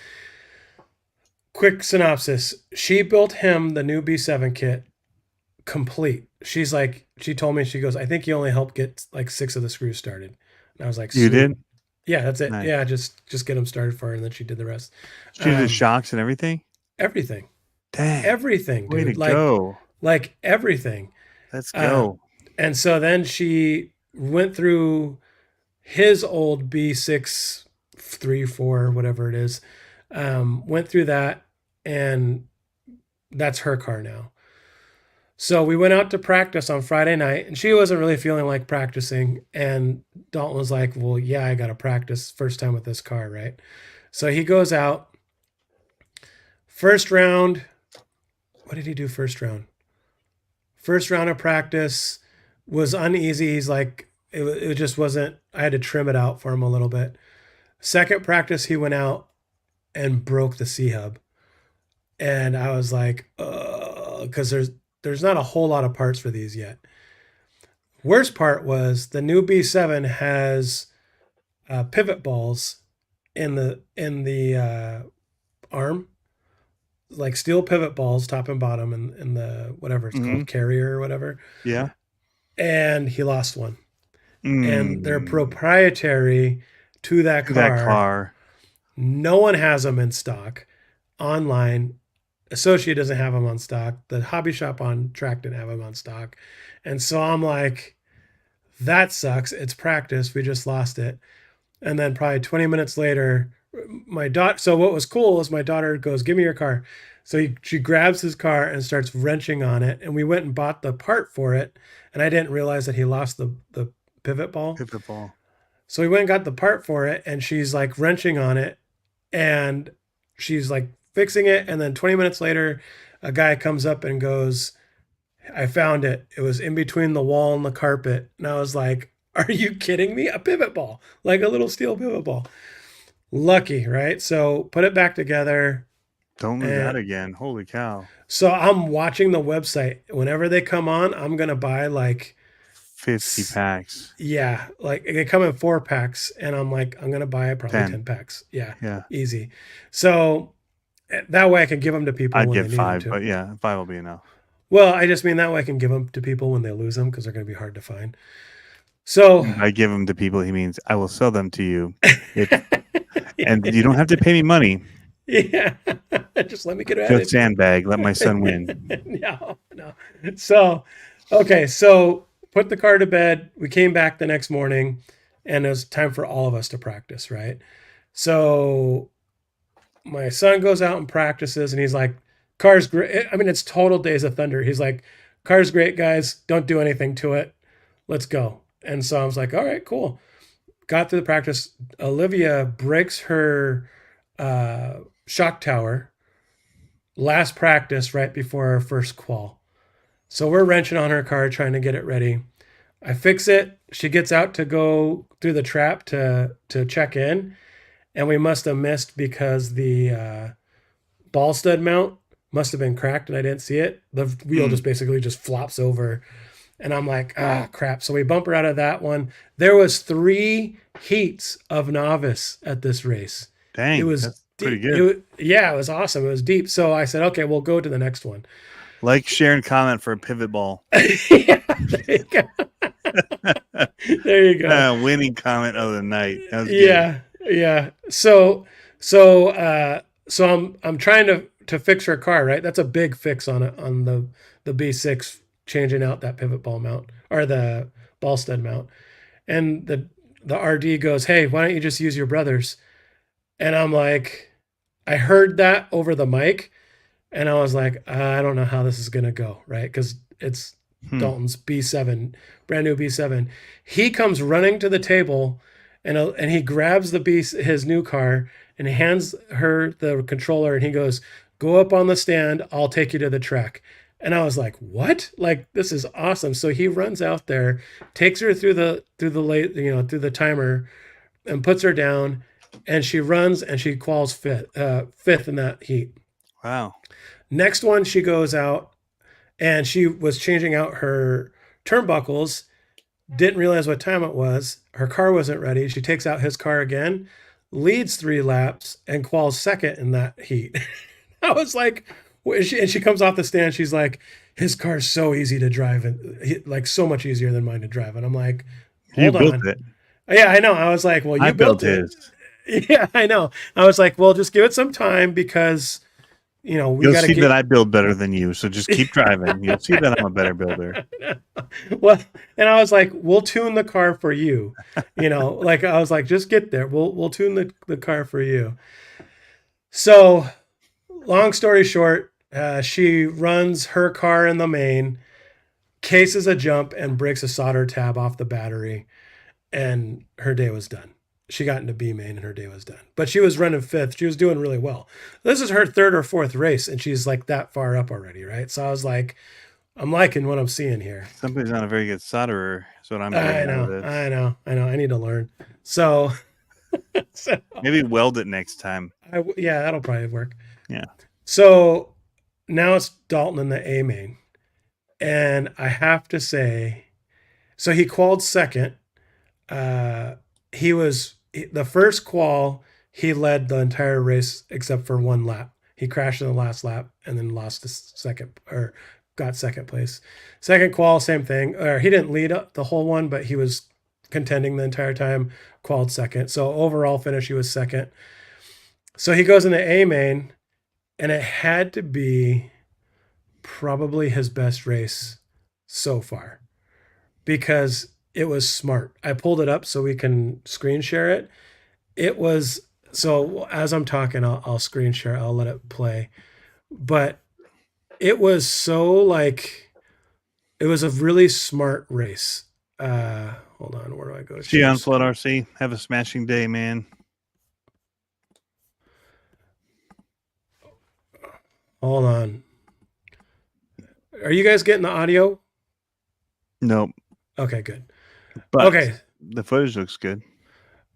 quick synopsis. She built him the new B7 kit complete. She's like, she told me, she goes, I think you only helped get like 6 of the screws started. And I was like, You did? Yeah, that's it. Nice. Yeah, just get them started for her, and then she did the rest. She did the shocks and everything? Everything. Dang. Everything, dude. Way to go. Like everything. Let's go. And so then she went through his old B6, 3, 4, whatever it is. Went through that, and that's her car now. So we went out to practice on Friday night, and she wasn't really feeling like practicing. And Dalton was like, well, yeah, I got to practice first time with this car, right? So he goes out. First round. What did he do first round? First round of practice was uneasy. He's like, it just wasn't, I had to trim it out for him a little bit. Second practice, he went out and broke the C-hub. And I was like, because there's not a whole lot of parts for these yet. Worst part was the new B7 has pivot balls in the arm, like steel pivot balls, top and bottom, and the whatever it's called, carrier or whatever. Yeah. And he lost one. And they're proprietary to that car. No one has them in stock online. Associate doesn't have them on stock. The hobby shop on track didn't have them on stock. And so I'm like, that sucks. It's practice. We just lost it. And then probably 20 minutes later, my daughter. So what was cool is my daughter goes, "Give me your car." So she grabs his car and starts wrenching on it, and we went and bought the part for it, and I didn't realize that he lost the pivot ball. Pivot ball. So we went and got the part for it, and she's like wrenching on it, and she's like fixing it, and then 20 minutes later, a guy comes up and goes, "I found it. It was in between the wall and the carpet." And I was like, "Are you kidding me? A pivot ball, like a little steel pivot ball." Lucky, right? So put it back together. Don't do And that again. Holy cow. so I'm watching the website. Whenever they come on, I'm gonna buy like 50 packs. yeah, like they come in 4 packs, and I'm like, I'm gonna buy probably 10. 10 packs. Yeah, Yeah. easy. So that way I can give them to people I'd when they get need 5, them but to. yeah, 5 will be enough. Well, I just mean that way I can give them to people when they lose them because they're gonna be hard to find. So I give them to people. He means I will sell them to you, yeah, and you don't have to pay me money. yeah. Just let me get at Just it. sandbag. Let my son win. No. So, okay. So put the car to bed. We came back the next morning, and it was time for all of us to practice, right? So my son goes out and practices, and he's like, "Car's great." I mean, it's total Days of Thunder. He's like, "Car's great, guys. Don't do anything to it. Let's go." And so I was like, "All right, cool." Got through the practice. Olivia breaks her shock tower last practice right before our first qual. So we're wrenching on her car trying to get it ready. I fix it. She gets out to go through the trap to check in, and we must have missed because the ball stud mount must have been cracked and I didn't see it. The wheel just basically just flops over, and I'm like, ah, crap. So we bump her out of that one. There was 3 heats of novice at this race. Dang, It was that's pretty deep. good. Yeah, it was awesome. It was deep. So I said, okay, we'll go to the next one. Like, share, and comment for a pivot ball. Yeah, there you go. There you go. Winning comment of the night. That was good. Yeah. So I'm trying to fix her car, right? That's a big fix on it on the B6, changing out that pivot ball mount or the ball stud mount. And the RD goes, "Hey, why don't you just use your brother's?" And I'm like, I heard that over the mic, and I was like, I don't know how this is gonna go, right? Because it's Dalton's B7, brand new B7. He comes running to the table, and he grabs his new car, and he hands her the controller, and he goes, "Go up on the stand. I'll take you to the track." And I was like, "What? Like, this is awesome!" So he runs out there, takes her through the late, through the timer, and puts her down, and she runs and she quals fifth in that heat. Wow. Next one, she goes out and she was changing out her turnbuckles, didn't realize what time it was. Her car wasn't ready. She takes out his car again, leads 3 laps, and quals second in that heat. I was like, and she comes off the stand. She's like, "His car's so easy to drive, and like so much easier than mine to drive." And I'm like, You "Hold built on." it. Yeah, I know. I was like, "Well, you I built built it." his. Yeah, I know. I was like, "Well, just give it some time because, we You'll got to see get." that I build better than you. So just keep driving. You'll see that I'm a better builder. Well, and I was like, "We'll tune the car for you." Like I was like, "Just get there. We'll tune the car for you." So, long story short, she runs her car in the main, cases a jump, and breaks a solder tab off the battery, and her day was done. She got into B main and her day was done. But she was running 5th. She was doing really well. This is her 3rd or 4th race, and she's like that far up already, right? So I was like, I'm liking what I'm seeing here. Somebody's not a very good solderer. Is what I'm I getting out of know, this. I know. I need to learn. So, Maybe weld it next time. yeah, that'll probably work. Yeah. So now it's Dalton in the A main. And I have to say, so he qualified second. He was the first qual. He led the entire race except for 1 lap. He crashed in the last lap and then lost the second, or got second place. Second qual, same thing. Or he didn't lead the whole one, but he was contending the entire time. Qualified second. So overall finish, he was second. So he goes into A main, and it had to be probably his best race so far because it was smart. I pulled it up so we can screen share it. It was So as I'm talking, I'll screen share. I'll let it play. But it was so like it was a really smart race. Hold on, where do I go to See you share on Flood screen? RC. Have a smashing day, man. Hold on. Are you guys getting the audio? Nope. Okay, good. But Okay. the footage looks good.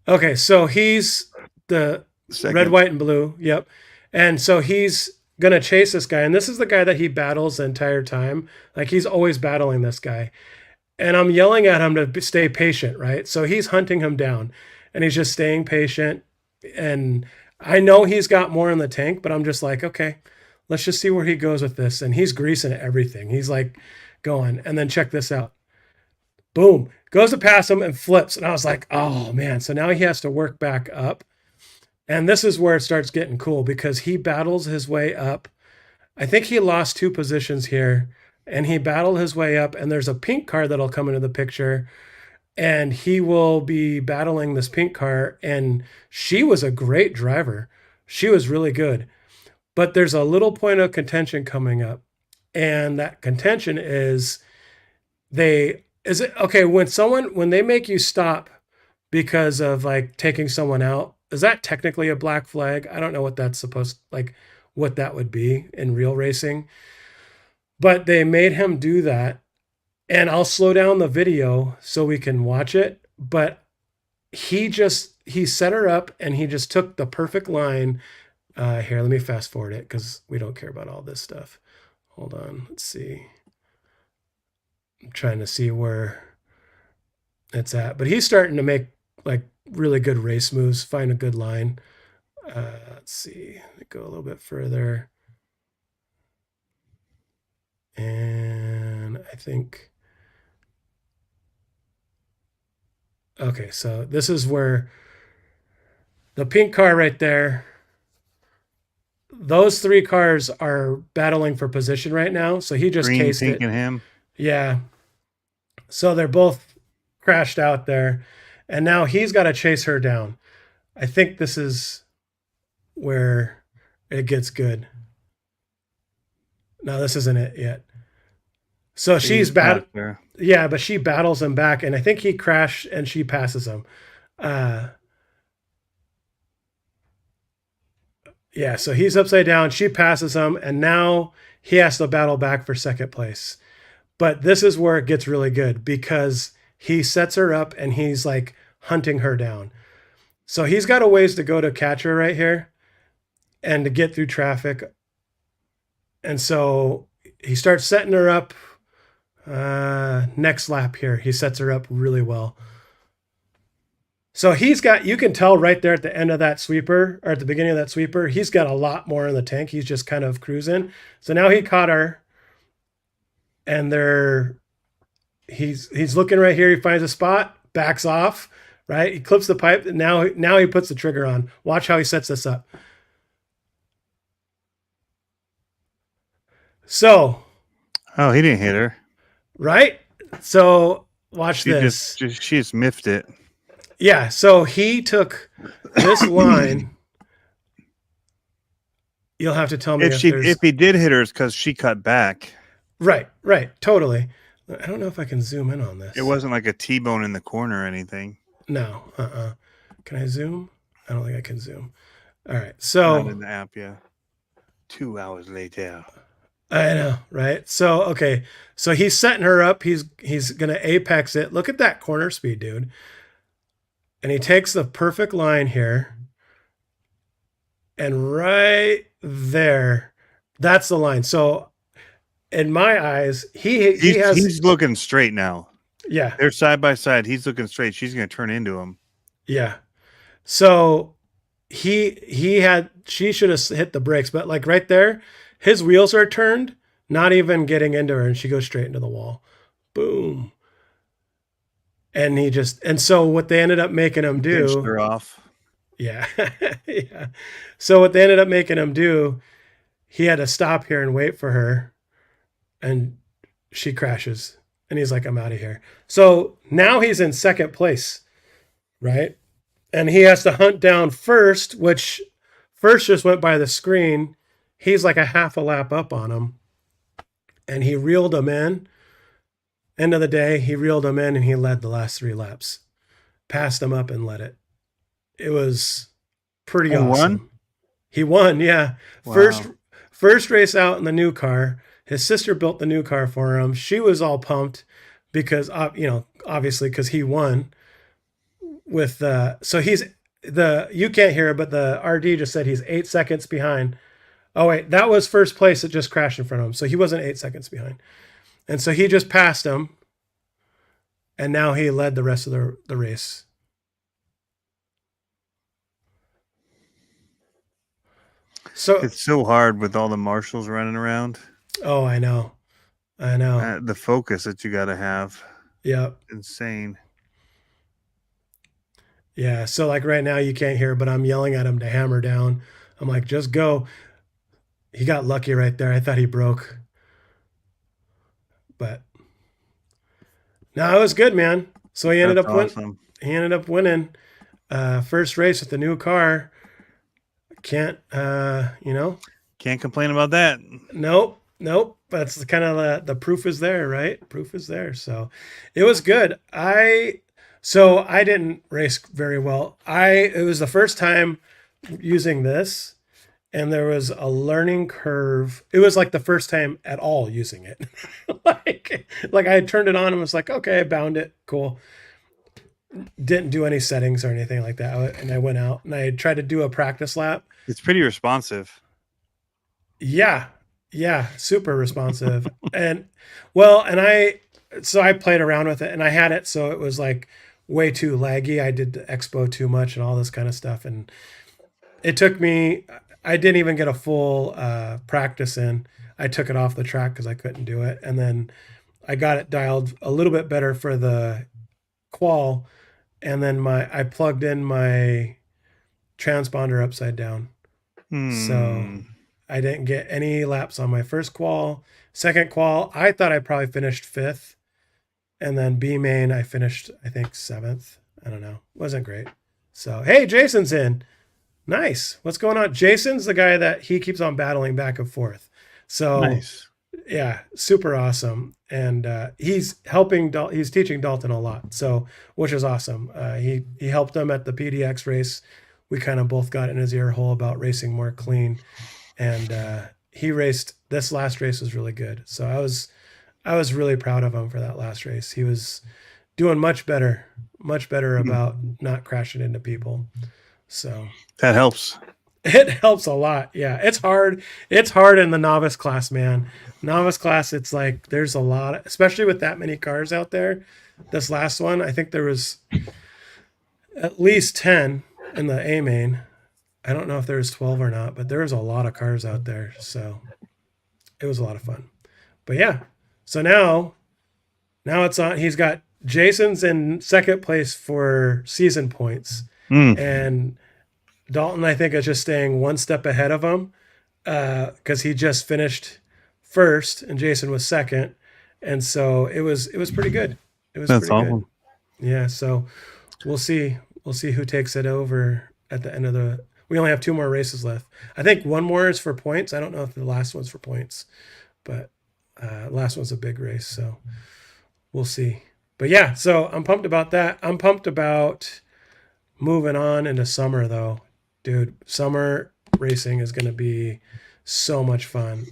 Okay, so he's the red, Second. white, and blue. Yep. And so he's gonna chase this guy, and this is the guy that he battles the entire time. Like he's always battling this guy. And I'm yelling at him to stay patient, right? So he's hunting him down, and he's just staying patient. And I know he's got more in the tank, but I'm just like, okay, let's just see where he goes with this. And he's greasing everything. He's like going, and then check this out. Boom, goes to pass him and flips. And I was like, oh man. So now he has to work back up. And this is where it starts getting cool because he battles his way up. I think he lost 2 positions here and he battled his way up. And there's a pink car that'll come into the picture and he will be battling this pink car. And she was a great driver. She was really good. But there's a little point of contention coming up. And that contention is when they make you stop because of like taking someone out, is that technically a black flag? I don't know what that's what that would be in real racing. But they made him do that. And I'll slow down the video so we can watch it. But he set her up and he just took the perfect line. Here, let me fast forward it because we don't care about all this stuff. Hold on, let's see. I'm trying to see where it's at, but he's starting to make like really good race moves, find a good line. Let's see, go a little bit further. And I think, okay, so this is where the pink car right there, those 3 cars are battling for position right now. So he just Green, cased pink, it. and him. Yeah. So they're both crashed out there. And now he's got to chase her down. I think this is where it gets good. No, this isn't it yet. So she's bad. Yeah, but she battles him back. And I think he crashed and she passes him. Yeah, so he's upside down. She passes him. And now he has to battle back for second place. But this is where it gets really good because he sets her up and he's like hunting her down. So he's got a ways to go to catch her right here and to get through traffic. And so he starts setting her up. Next lap here, he sets her up really well. So you can tell right there at the end of that sweeper or at the beginning of that sweeper, he's got a lot more in the tank. He's just kind of cruising. So now he caught her and he's looking right here. He finds a spot, backs off, right? He clips the pipe. And now he puts the trigger on. Watch how he sets this up. So, oh, he didn't hit her, right? So watch this. She just miffed it. Yeah. So he took this line. You'll have to tell me if he did hit her, it's because she cut back. Right. Totally. I don't know if I can zoom in on this. It wasn't like a T-bone in the corner or anything. No. Can I zoom? I don't think I can zoom. All right. So not in the app, yeah. 2 hours later. I know, right? So okay. So he's setting her up. He's gonna apex it. Look at that corner speed, dude. And he takes the perfect line here. And right there, that's the line. So in my eyes, he's looking straight now. Yeah. They're side by side. He's looking straight. She's going to turn into him. Yeah. So she should have hit the brakes, but like right there, his wheels are turned, not even getting into her, and she goes straight into the wall. Boom. And so what they ended up making him do. Pinched her off. Yeah. Yeah. So what they ended up making him do, he had to stop here and wait for her, and she crashes. And he's like, I'm out of here. So now he's in second place, right? and he has to hunt down first, which first just went by the screen. He's like a half a lap up on him, and he reeled him in. End of the day, he reeled him in, and he led the last 3 laps. Passed him up and led it. It was pretty He won? awesome. He won, yeah. Wow. First race out in the new car. His sister built the new car for him. She was all pumped because, obviously because he won. So you can't hear it, but the RD just said he's 8 seconds behind. Oh wait, that was first place that just crashed in front of him. So he wasn't 8 seconds behind. And so he just passed him. And now he led the rest of the race. So It's so hard with all the marshals running around. oh, I know. The focus that you got to have. Yeah. Insane. Yeah. So like right now you can't hear, but I'm yelling at him to hammer down. I'm like, just go. He got lucky right there. I thought he broke. But no, it was good, man. So he ended That's up winning. awesome. He ended up winning. First race with the new car. Can't Can't complain about that. Nope. That's kind of the proof is there, right? Proof is there. So it was good. I didn't race very well. It was the first time using this, and there was a learning curve. It was like the first time at all using it. like I had turned it on and was like, okay, I bound it. Cool. Didn't do any settings or anything like that. And I went out and I tried to do a practice lap. It's pretty responsive. Yeah. Super responsive. and I played around with it and I had it. So it was like way too laggy. I did the expo too much and all this kind of stuff. And it took me, I didn't even get a full practice in. I took it off the track because I couldn't do it. And then I got it dialed a little bit better for the qual. And then I plugged in my transponder upside down. So I didn't get any laps on my first qual. Second qual, I thought I probably finished 5th. And then B main, I finished, I think, 7th. I don't know. Wasn't great. So, hey, Jason's in. Nice. What's going on? Jason's the guy that he keeps on battling back and forth. So, nice. Yeah, super awesome. And he's he's teaching Dalton a lot. So, which is awesome. He helped him at the PDX race. We kind of both got in his ear hole about racing more clean. And this last race was really good. So I was really proud of him for that last race. He was doing much better about not crashing into people. So that helps. It helps a lot. Yeah. It's hard. It's hard in the novice class, man. Novice class, it's like there's a lot, especially with that many cars out there. This last one, I think there was at least 10 in the A main. I don't know if there was 12 or not, but there was a lot of cars out there. So it was a lot of fun. But yeah. So now it's on. He's got Jason's in second place for season points. And Dalton, I think, is just staying one step ahead of him because he just finished first and Jason was second. And so it was pretty good. That's pretty awesome. Good. Yeah. So we'll see who takes it over at the end of we only have 2 more races left. I think one more is for points. I don't know if the last one's for points, but last one's a big race. So we'll see. But yeah, so I'm pumped about that. I'm pumped about moving on into summer though. Dude, summer racing is going to be so much fun.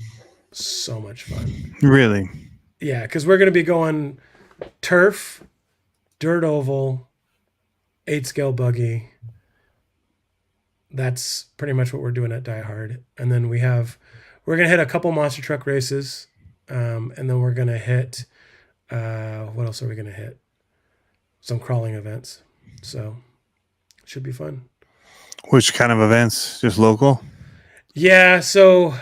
So much fun. Really? Yeah, because we're going to be going turf, dirt oval, 8-scale buggy. That's pretty much what we're doing at Die Hard. And then we're going to hit a couple monster truck races. And then we're going to hit, what else are we going to hit? Some crawling events. So should be fun. Which kind of events? Just local? Yeah. So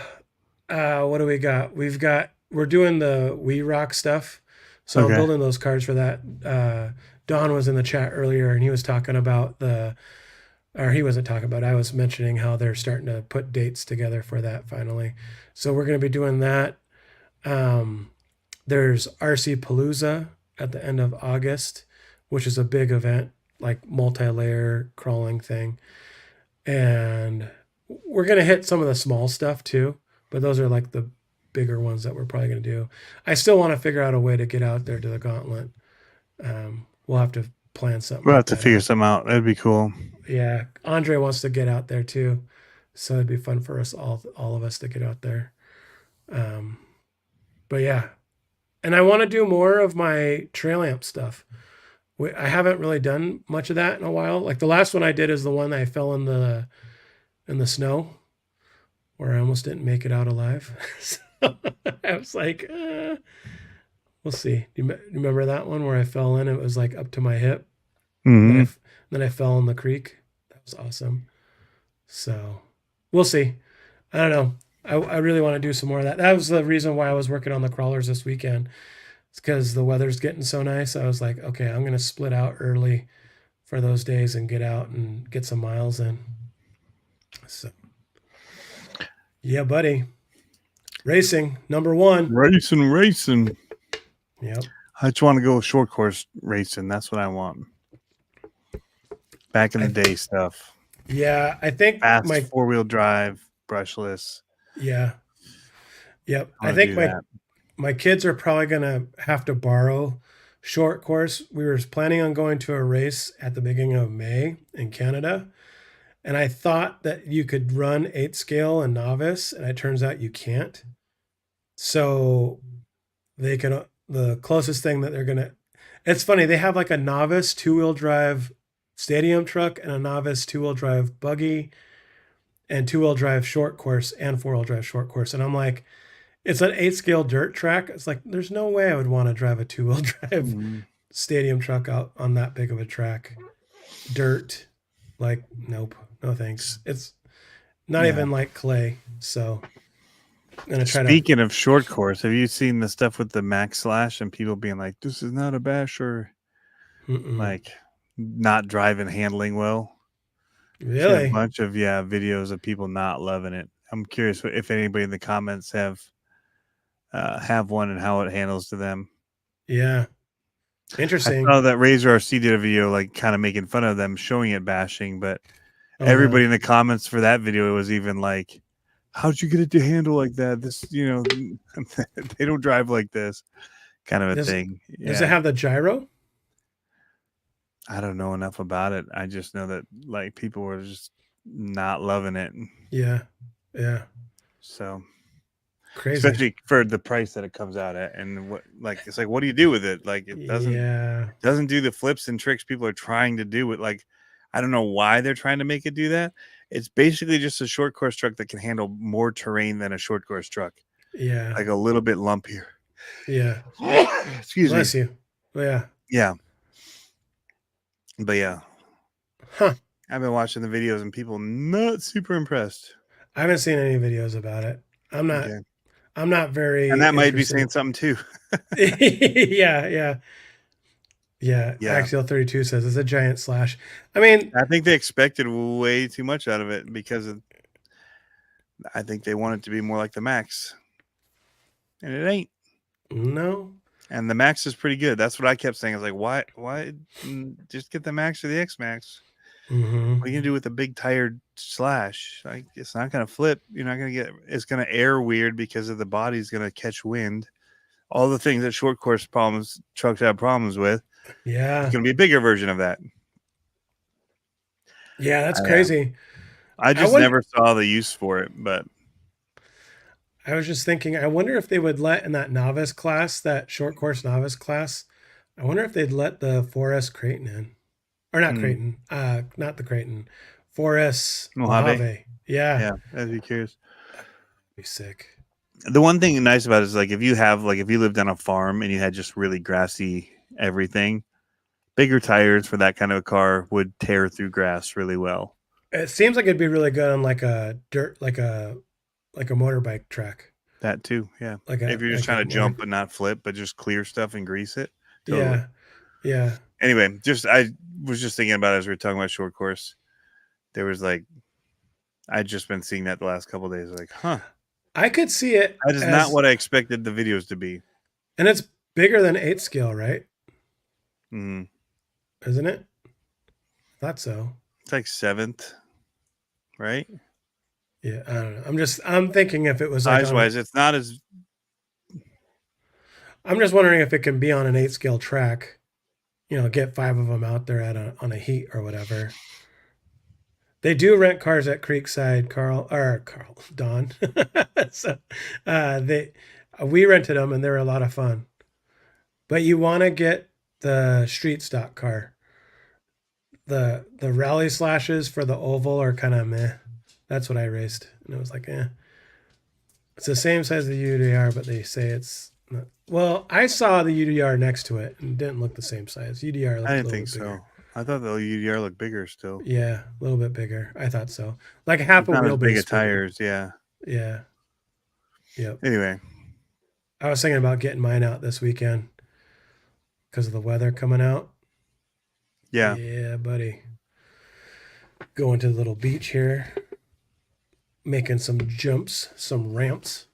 what do we got? We're doing the We Rock stuff. So okay. I'm building those cars for that. Don was in the chat earlier and he was talking about he wasn't talking about it. I was mentioning how they're starting to put dates together for that finally. So we're going to be doing that. There's RC Palooza at the end of August, which is a big event. like multi-layer crawling thing. And we're gonna hit some of the small stuff too, but those are like the bigger ones that we're probably gonna do. I still want to figure out a way to get out there to the gauntlet. We'll have to plan something We'll like have to that figure out. something out. That'd be cool. Yeah, Andre wants to get out there too, so it'd be fun for us all of us to get out there. Um, but yeah, and I want to do more of my trail amp stuff. I haven't really done much of that in a while. Like the last one I did is the one that I fell in the snow where I almost didn't make it out alive. So I was like, we'll see. Do you remember that one where I fell in? It was like up to my hip. And Hmm. then I fell in the creek. That was awesome. So we'll see. I don't know. I really want to do some more of that. That was the reason why I was working on the crawlers this weekend. It's because the weather's getting so nice. I was like, okay, I'm going to split out early for those days and get out and get some miles in. So, yeah, buddy. Racing, number one. Racing. Yep. I just want to go short course racing. That's what I want. Back in the day stuff. Yeah, I think Fast 4-wheel drive, brushless. yeah. Yep. I I want to think do that. my kids are probably going to have to borrow short course. We were planning on going to a race at the beginning of May in Canada. And I thought that you could run 8 scale and novice, and it turns out you can't. So they can, the closest thing that they're going to, it's funny, they have like a novice 2-wheel drive stadium truck and a novice 2-wheel drive buggy and 2-wheel drive short course and 4-wheel drive short course. And I'm like, it's an 8 scale dirt track. It's like, there's no way I would want to drive a 2-wheel drive Mhm. stadium truck out on that big of a track. Dirt, like, nope, no thanks. It's not Yeah. even like clay. So I'm gonna try Speaking of short course, have you seen the stuff with the Max Slash and people being like, "This is not a basher," to. like not driving, handling well? Seen a Really? bunch of videos of people not loving it. I'm curious if anybody in the comments have one and how it handles to them. Yeah. I Interesting. saw that Razor RC did a video like kind of making fun of them showing it bashing, but Oh, everybody really? in the comments for that video was even like, "How'd you get it to handle like that? This, they don't drive like this," kind of a Does thing. does it Yeah, have the gyro? I don't know enough about it. I just know that like people were just not loving it. Yeah. Yeah. So Crazy. especially for the price that it comes out at, and it's like, what do you do with it? Like it Yeah. doesn't do the flips and tricks people are trying to do it. Like I don't know why they're trying to make it do that. It's basically just a short course truck that can handle more terrain than a short course truck, Yeah. like a little bit lumpier. Yeah. Excuse me. Bless you. Yeah. Yeah, but yeah, Huh. I've been watching the videos and people not super impressed. I haven't seen any videos about it. I'm not Okay, I'm not and very that might be saying interested. something too. Yeah, yeah. Yeah. Yeah, Axial 32 says it's a giant slash. I mean, I think they expected way too much out of it because I think they want it to be more like the Max, and it ain't. no. And the Max is pretty good. That's what I kept saying. I was like, why just get the Max or the X Max? Mm-hmm. What are you gonna do with a big tired slash? Like it's not gonna flip. You're not gonna get. It's gonna air weird because of the body's gonna catch wind. All the things that short course trucks have problems with. Yeah. It's gonna be a bigger version of that. Yeah, that's I, crazy. I I just wonder never saw the use for it, but I was just thinking, I wonder if they would let in that novice class, that short course novice class, I wonder if they'd let the 4S Creighton in. Or not Creighton, not the Creighton. 4S Mojave. Mojave. Yeah. Yeah, I'd be curious. Be sick. The one thing nice about it is like if you lived on a farm and you had just really grassy everything, bigger tires for that kind of a car would tear through grass really well. It seems like it'd be really good on like a dirt, like a motorbike track. That too, yeah. Like If you're just a trying to jump but not flip, but just clear stuff and grease it, totally. Yeah. Yeah. Anyway, I was just thinking about it as we were talking about short course. There was like, I'd just been seeing that the last couple of days. Like, huh, I could see it that is not what I expected the videos to be. and it's bigger than 8 scale, right? Mm-hmm. Isn't it? Thought so. It's like 7th, right? Yeah, I don't know. I'm thinking if it was like Size on a. wise, it's not as. I'm just wondering if it can be on an 8 scale track. Get 5 of them out there on a heat or whatever. They do rent cars at Creekside, Carl, Don. So they we rented them and they were a lot of fun. But you want to get the street stock car. The rally slashes for the oval are kind of meh. That's what I raced, and it was like, eh. It's the same size as the UDR, but they say it's not. Well, I saw the UDR next to it and it didn't look the same size. UDR looked I a didn't little think bit bigger. so. I thought the UDR looked bigger still. Yeah, a little bit bigger. I thought so. Like half It's a not as big wheelbase of bigger. tires. Yeah. Yeah. Yep. Anyway, I was thinking about getting mine out this weekend because of the weather coming out. yeah. Yeah, buddy. Going to the little beach here, making some jumps, some ramps.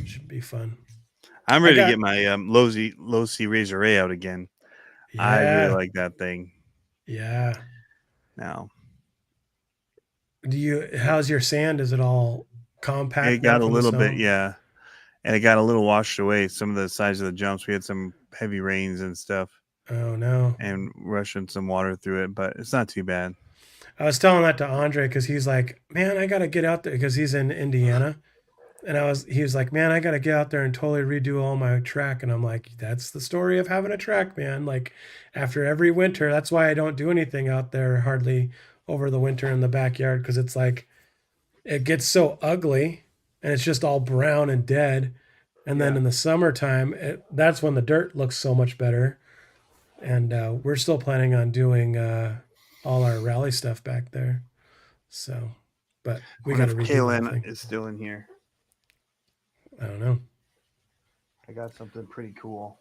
Should be fun. I'm I ready to get got, my low C Razor A out again. I really yeah, like that thing yeah. now. How's your sand? Is it all It compact now got a from the little bit, snow? yeah, and it got a little washed away. Some of the sides of the jumps, we had some heavy rains and stuff, Oh, no. and rushing some water through it, but it's not too bad. I was telling that to Andre because he's like, man, I got to get out there because he's in Indiana. And he was like, man, I got to get out there and totally redo all my track. And I'm like, that's the story of having a track, man. Like after every winter, that's why I don't do anything out there hardly over the winter in the backyard. Cause it's like, it gets so ugly and it's just all brown and dead. And then Yeah, in the summertime, that's when the dirt looks so much better. And we're still planning on doing all our rally stuff back there. So, but I we wonder got to if redo the whole Kaylin thing. is still in here. I don't know. I got something pretty cool.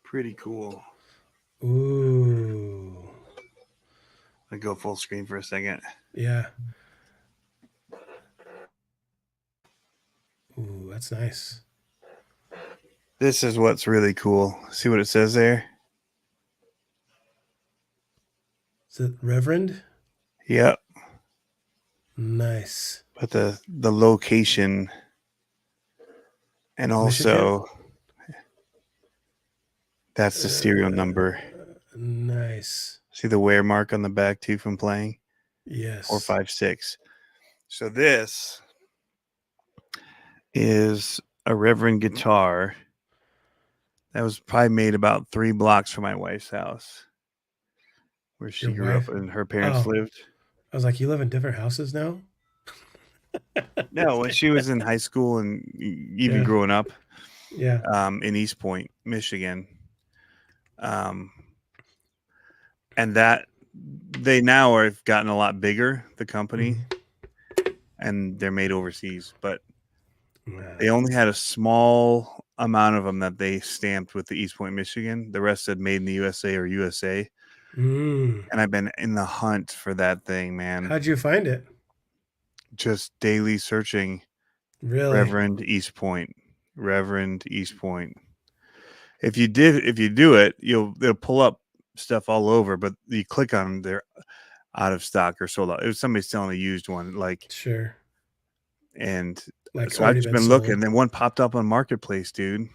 Pretty cool. Ooh, I go full screen for a second. yeah. Ooh, that's nice. This is what's really cool. See what it says there? Is it Reverend? Yep. Nice. But the location and Michigan? also that's the serial number. Nice. See the wear mark on the back too from playing? Yes. 456. So this is a Reverend guitar that was probably made about 3 blocks from my wife's house, where she Your grew up wife? and her parents Oh, lived. I was like, you live in different houses now? No, when she was in high school and even Yeah. growing up Yeah. in East Point, Michigan. And that they now have gotten a lot bigger, the company, and they're made overseas, but they only had a small amount of them that they stamped with the East Point, Michigan. The rest said made in the USA or USA. Mm. And I've been in the hunt for that thing, man. How'd you find it? Just daily searching Really? Reverend East Point. Reverend East Point. If you do it, it'll pull up stuff all over, but you click on them, they're out of stock or sold out. It was somebody selling a used one, Sure. and Like so I've already just been been sold. looking. Then one popped up on Marketplace, dude,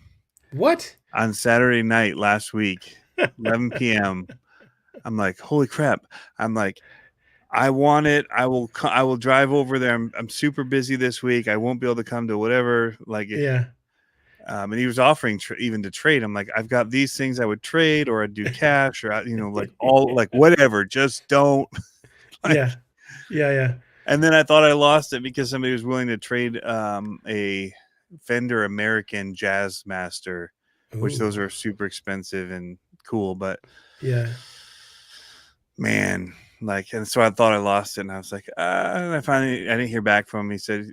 What? on Saturday night last week, 11 p.m. I'm like, holy crap! I'm like, I want it. I will drive over there. I'm super busy this week. I won't be able to come to whatever. Yeah. And he was offering even to trade. I'm like, I've got these things I would trade, or I'd do cash, or like all like whatever. Just don't. Yeah. Yeah. And then I thought I lost it because somebody was willing to trade a Fender American Jazz Master, which those Ooh. are super expensive and cool. But Yeah. man, and so I thought I lost it, and I was like, and I didn't hear back from him. He said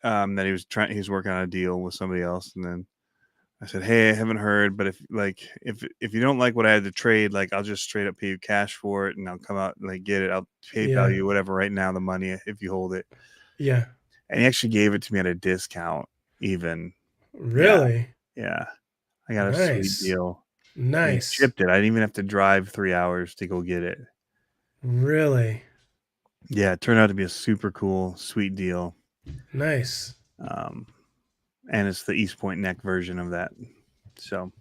that he was working on a deal with somebody else, and then I said, hey, I haven't heard, but if you don't like what I had to trade, I'll just straight up pay you cash for it, and I'll come out and get it. I'll PayPal you whatever right now, the money if you hold it. Yeah. And he actually gave it to me at a discount, even. Really? Yeah. I got a Nice. sweet deal. And he Nice. shipped it. I didn't even have to drive 3 hours to go get it. Really Yeah, it turned out to be a super cool, sweet deal. nice. And it's the East Point neck version of that. So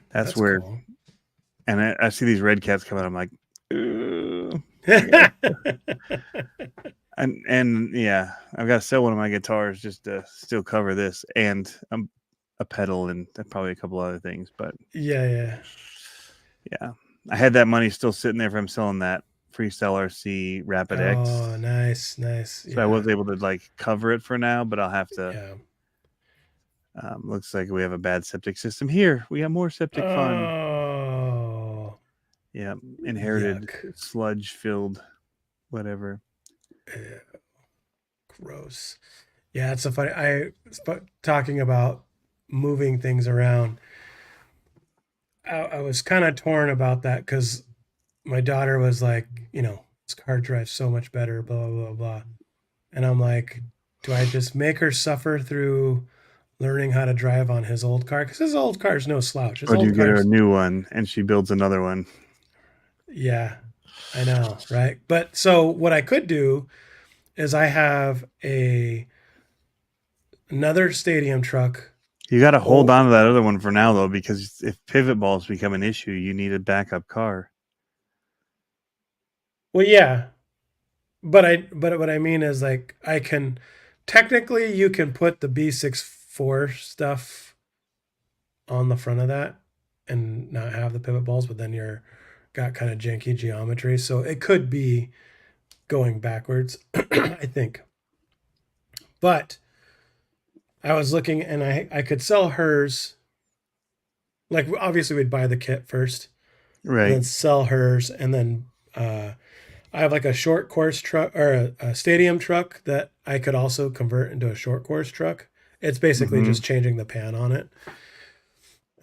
that's where, cool. and I see these red cats coming. I'm like, "Ugh." and yeah, I've got to sell one of my guitars just to still cover this and a pedal and probably a couple other things. But yeah. I had that money still sitting there from selling that Freestyle RC Rapid X. Oh, nice. So I was able to like cover it for now, but I'll have to. Yeah. Looks like we have a bad septic system here. We have more septic fun. Oh. Yeah, inherited Yuck. sludge-filled whatever. Gross. Yeah, it's so funny. Talking about moving things around. I was kind of torn about that because my daughter was like, this car drives so much better, blah, blah, blah, blah. And I'm like, do I just make her suffer through learning how to drive on his old car? Because his old car is no slouch. His Or do you old get her a car's, new one and she builds another one? yeah, I know, right? But so what I could do is I have another stadium truck. You got to hold on to that other one for now, though, because if pivot balls become an issue, you need a backup car. Well, yeah, but what I mean is like I can technically you can put the B64 stuff on the front of that and not have the pivot balls, but then you're got kind of janky geometry. So it could be going backwards, I think. But I was looking and I could sell hers. Like obviously we'd buy the kit first, Right. and then sell hers, and then I have like a short course truck or a stadium truck that I could also convert into a short course truck. It's basically just changing the pan on it.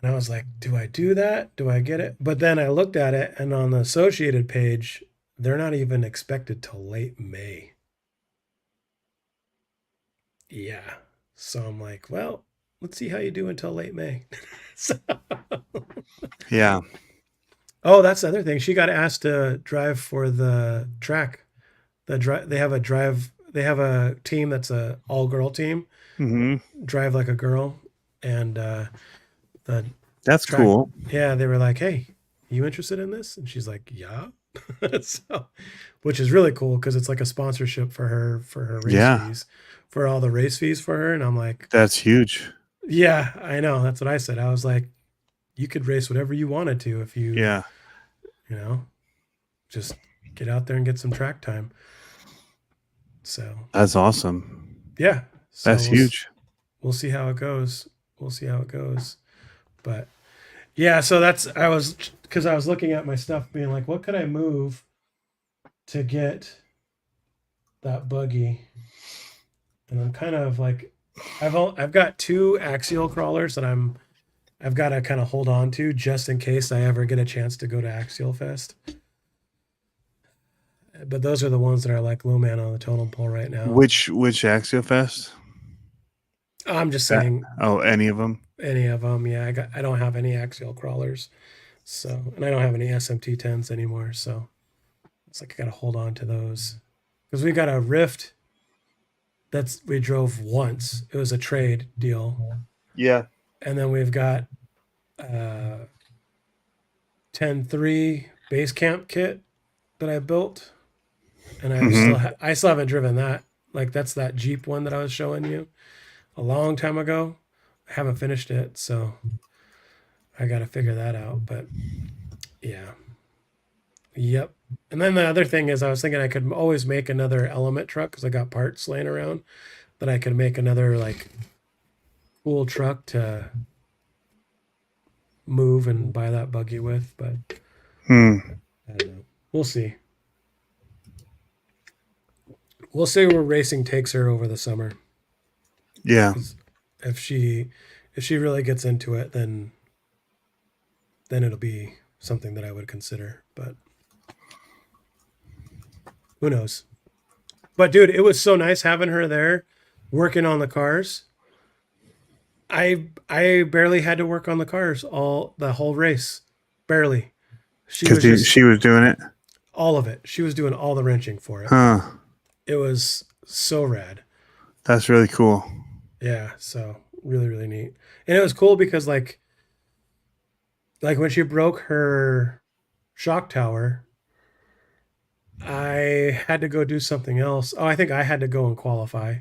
And I was like, do I do that? Do I get it? But then I looked at it, and on the associated page, they're not even expected till late May. Yeah. So I'm like, well, let's see how you do until late May. So, Yeah. oh, that's the other thing. She got asked to drive for the track. They have a team that's a all girl team. Drive like a girl, and that's track, cool. Yeah, they were like, "Hey, you interested in this?" And she's like, "Yeah." So, which is really cool because it's like a sponsorship for her race fees, for all the race fees for her. And I'm like, that's huge. Yeah, I know. That's what I said. I was like, you could race whatever you wanted to if you, just get out there and get some track time. So that's awesome. Yeah, so that's huge. We'll see how it goes. But yeah, so because I was looking at my stuff, being like, what could I move to get that buggy? And I'm kind of like, I've got 2 axial crawlers that I've got to kind of hold on to just in case I ever get a chance to go to Axial Fest. But those are the ones that are like low man on the totem pole right now. Which Axial Fest? I'm just saying. Any of them? Any of them, yeah. I don't have any axial crawlers, so, and I don't have any SMT 10s anymore. So it's like I got to hold on to those because we got a Rift we drove once. It was a trade deal. Yeah. And then we've got 10.3 base camp kit that I built, and I still haven't driven that. Like that's that Jeep one that I was showing you a long time ago. I haven't finished it, so I got to figure that out. But yeah, yep. And then the other thing is, I was thinking I could always make another element truck because I got parts laying around that I could make another like cool truck to move and buy that buggy with. But I don't know. We'll see. We'll see where racing takes her over the summer. Yeah. If she really gets into it, then it'll be something that I would consider. But who knows? But dude, it was so nice having her there working on the cars. I barely had to work on the cars all the whole race. Barely. She Because was just she was doing it. all of it. She was doing all the wrenching for it. Huh. It was so rad. That's really cool. Yeah, so really really neat. And it was cool because like when she broke her shock tower, I had to go do something else. Oh, I think I had to go and qualify.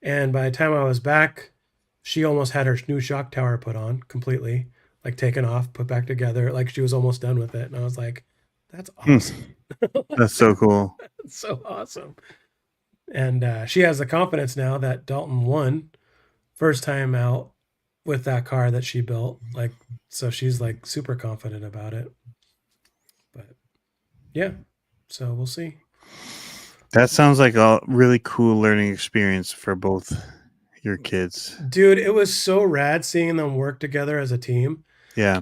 And by the time I was back, she almost had her new shock tower put on completely, like taken off, put back together. Like she was almost done with it. And I was like, that's Hmm. awesome. That's so cool. That's so awesome. And she has the confidence now that Dalton won first time out with that car that she built. Like, so she's like super confident about it. But yeah, so we'll see. That sounds like a really cool learning experience for both your kids. Dude, it was so rad seeing them work together as a team. Yeah.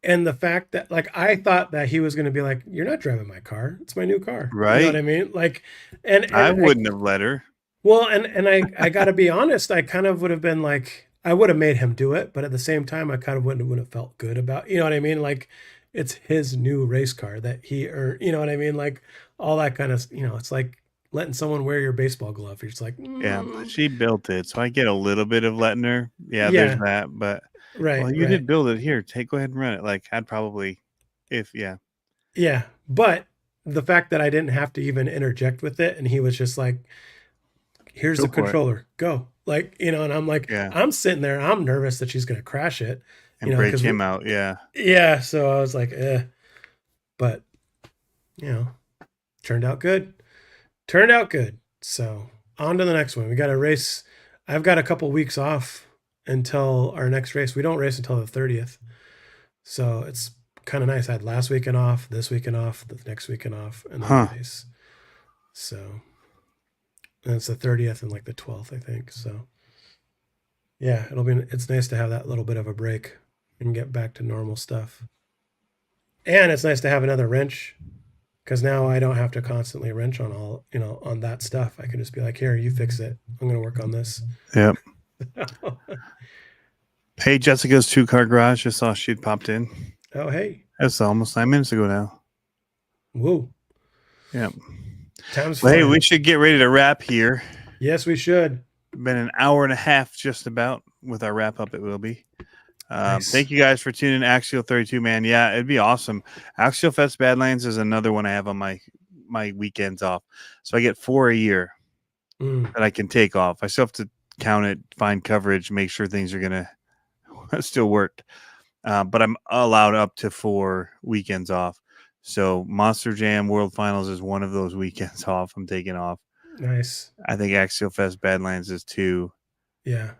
And the fact that like I thought that he was going to be like, you're not driving my car, it's my new car, you know what Right. I mean? Like, and I I wouldn't have let her. well, and I got to be honest, I kind of would have been like, I would have made him do it, but at the same time I kind of wouldn't have felt good about, you know what I mean? Like, it's his new race car that he earned, you know what I mean? Like all that kind of, it's like letting someone wear your baseball glove. You're just like, Yeah. She built it. So I get a little bit of letting her. Yeah, there's yeah, that. But right, well, you right. did build it. Here, go ahead and run it. Like I'd probably yeah. Yeah, but the fact that I didn't have to even interject with it, and he was just like, "Here's Go the for it. controller, go!" Like, and I'm like, Yeah. I'm sitting there, I'm nervous that she's gonna crash it, And break because him out. Yeah. yeah. So I was like, but you know, turned out good. Turned out good. So on to the next one. We got a race. I've got a couple weeks off until our next race. We don't race until the 30th, so it's kind of nice. I had last weekend off, this weekend off, the next weekend off, and then Huh. the race. So and it's the 30th and like the 12th, I think. So yeah, it's nice to have that little bit of a break and get back to normal stuff. And it's nice to have another wrench because now I don't have to constantly wrench on on that stuff. I can just be like, here, you fix it. I'm going to work on this. Yep. Hey, Jessica's 2-car garage. Just saw she'd popped in. Oh, hey. That's almost 9 minutes ago now. Woo. Yep. Time's Well, hey, flying. we should get ready to wrap here. Yes, we should. Been an hour and a half just about with our wrap up. It will be. Nice. Thank you guys for tuning in. Axial 32, man. Yeah, it'd be awesome. Axial Fest Badlands is another one I have on my weekends off. So I get 4 a year that I can take off. I still have to count it, find coverage, make sure things are going to still work. But I'm allowed up to 4 weekends off. So Monster Jam World Finals is one of those weekends off I'm taking off. Nice. I think Axial Fest Badlands is 2. Yeah.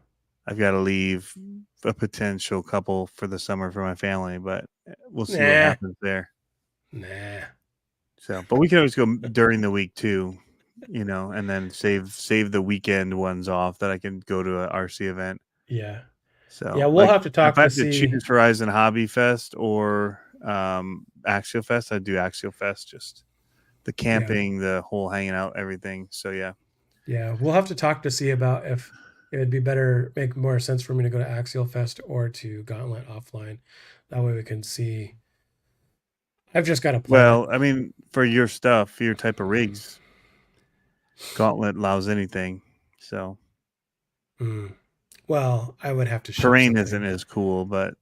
I've got to leave a potential couple for the summer for my family, but we'll see what Nah. happens there. Nah. So, but we can always go during the week too, and then save the weekend ones off that I can go to a RC event. Yeah. So yeah, we'll have to talk if I to have to see. choose Horizon Hobby Fest or Axial Fest, I'd do Axial Fest. Just the camping, the whole hanging out, everything. So yeah. Yeah, we'll have to talk to see about if it would be make more sense for me to go to Axial Fest or to Gauntlet offline. That way we can see. I've just got to plan. Well, I mean, for your stuff, for your type of rigs, Gauntlet allows anything. So. Well, I would have to. Terrain isn't as cool, but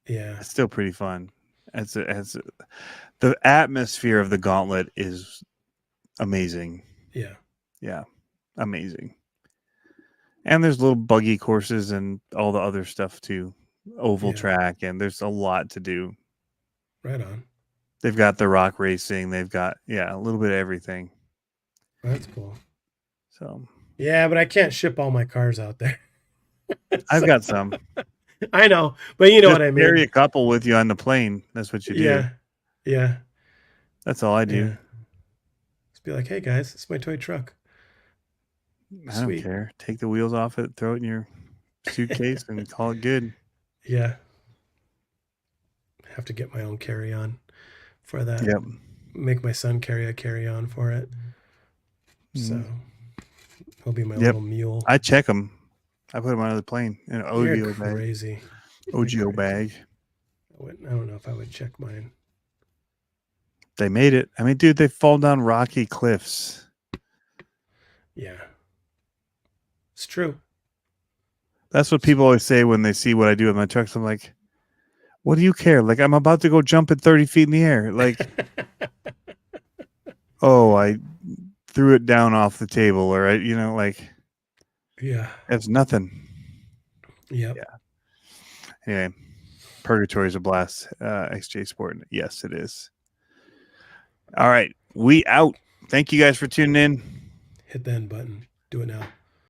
yeah, it's still pretty fun. The atmosphere of the Gauntlet is amazing. Yeah, amazing. And there's little buggy courses and all the other stuff too, oval track, and there's a lot to do. Right on. They've got the rock racing. They've got a little bit of everything. That's cool. So yeah, but I can't ship all my cars out there. I've got some. I know, but you know what I mean. Carry a couple with you on the plane. That's what you do. Yeah. That's all I do. Yeah. Just be like, hey guys, it's my toy truck. I don't care. Take the wheels off it, throw it in your suitcase, and call it good. Yeah. Have to get my own carry-on for that. Yep. Make my son carry a carry-on for it. So he'll be my little mule. I check them. I put them on the plane in an You're OGO bag. crazy. OGO bag. I don't know if I would check mine. They made it. I mean, dude, they fall down rocky cliffs. Yeah. It's true. That's what people always say when they see what I do with my trucks. I'm like, what do you care? Like, I'm about to go jump at 30 feet in the air. Like, oh, I threw it down off the table, or like, yeah. it's nothing. Yep. Yeah. Anyway, Purgatory is a blast. XJ Sport. Yes, it is. All right. We out. Thank you guys for tuning in. Hit the end button. Do it now.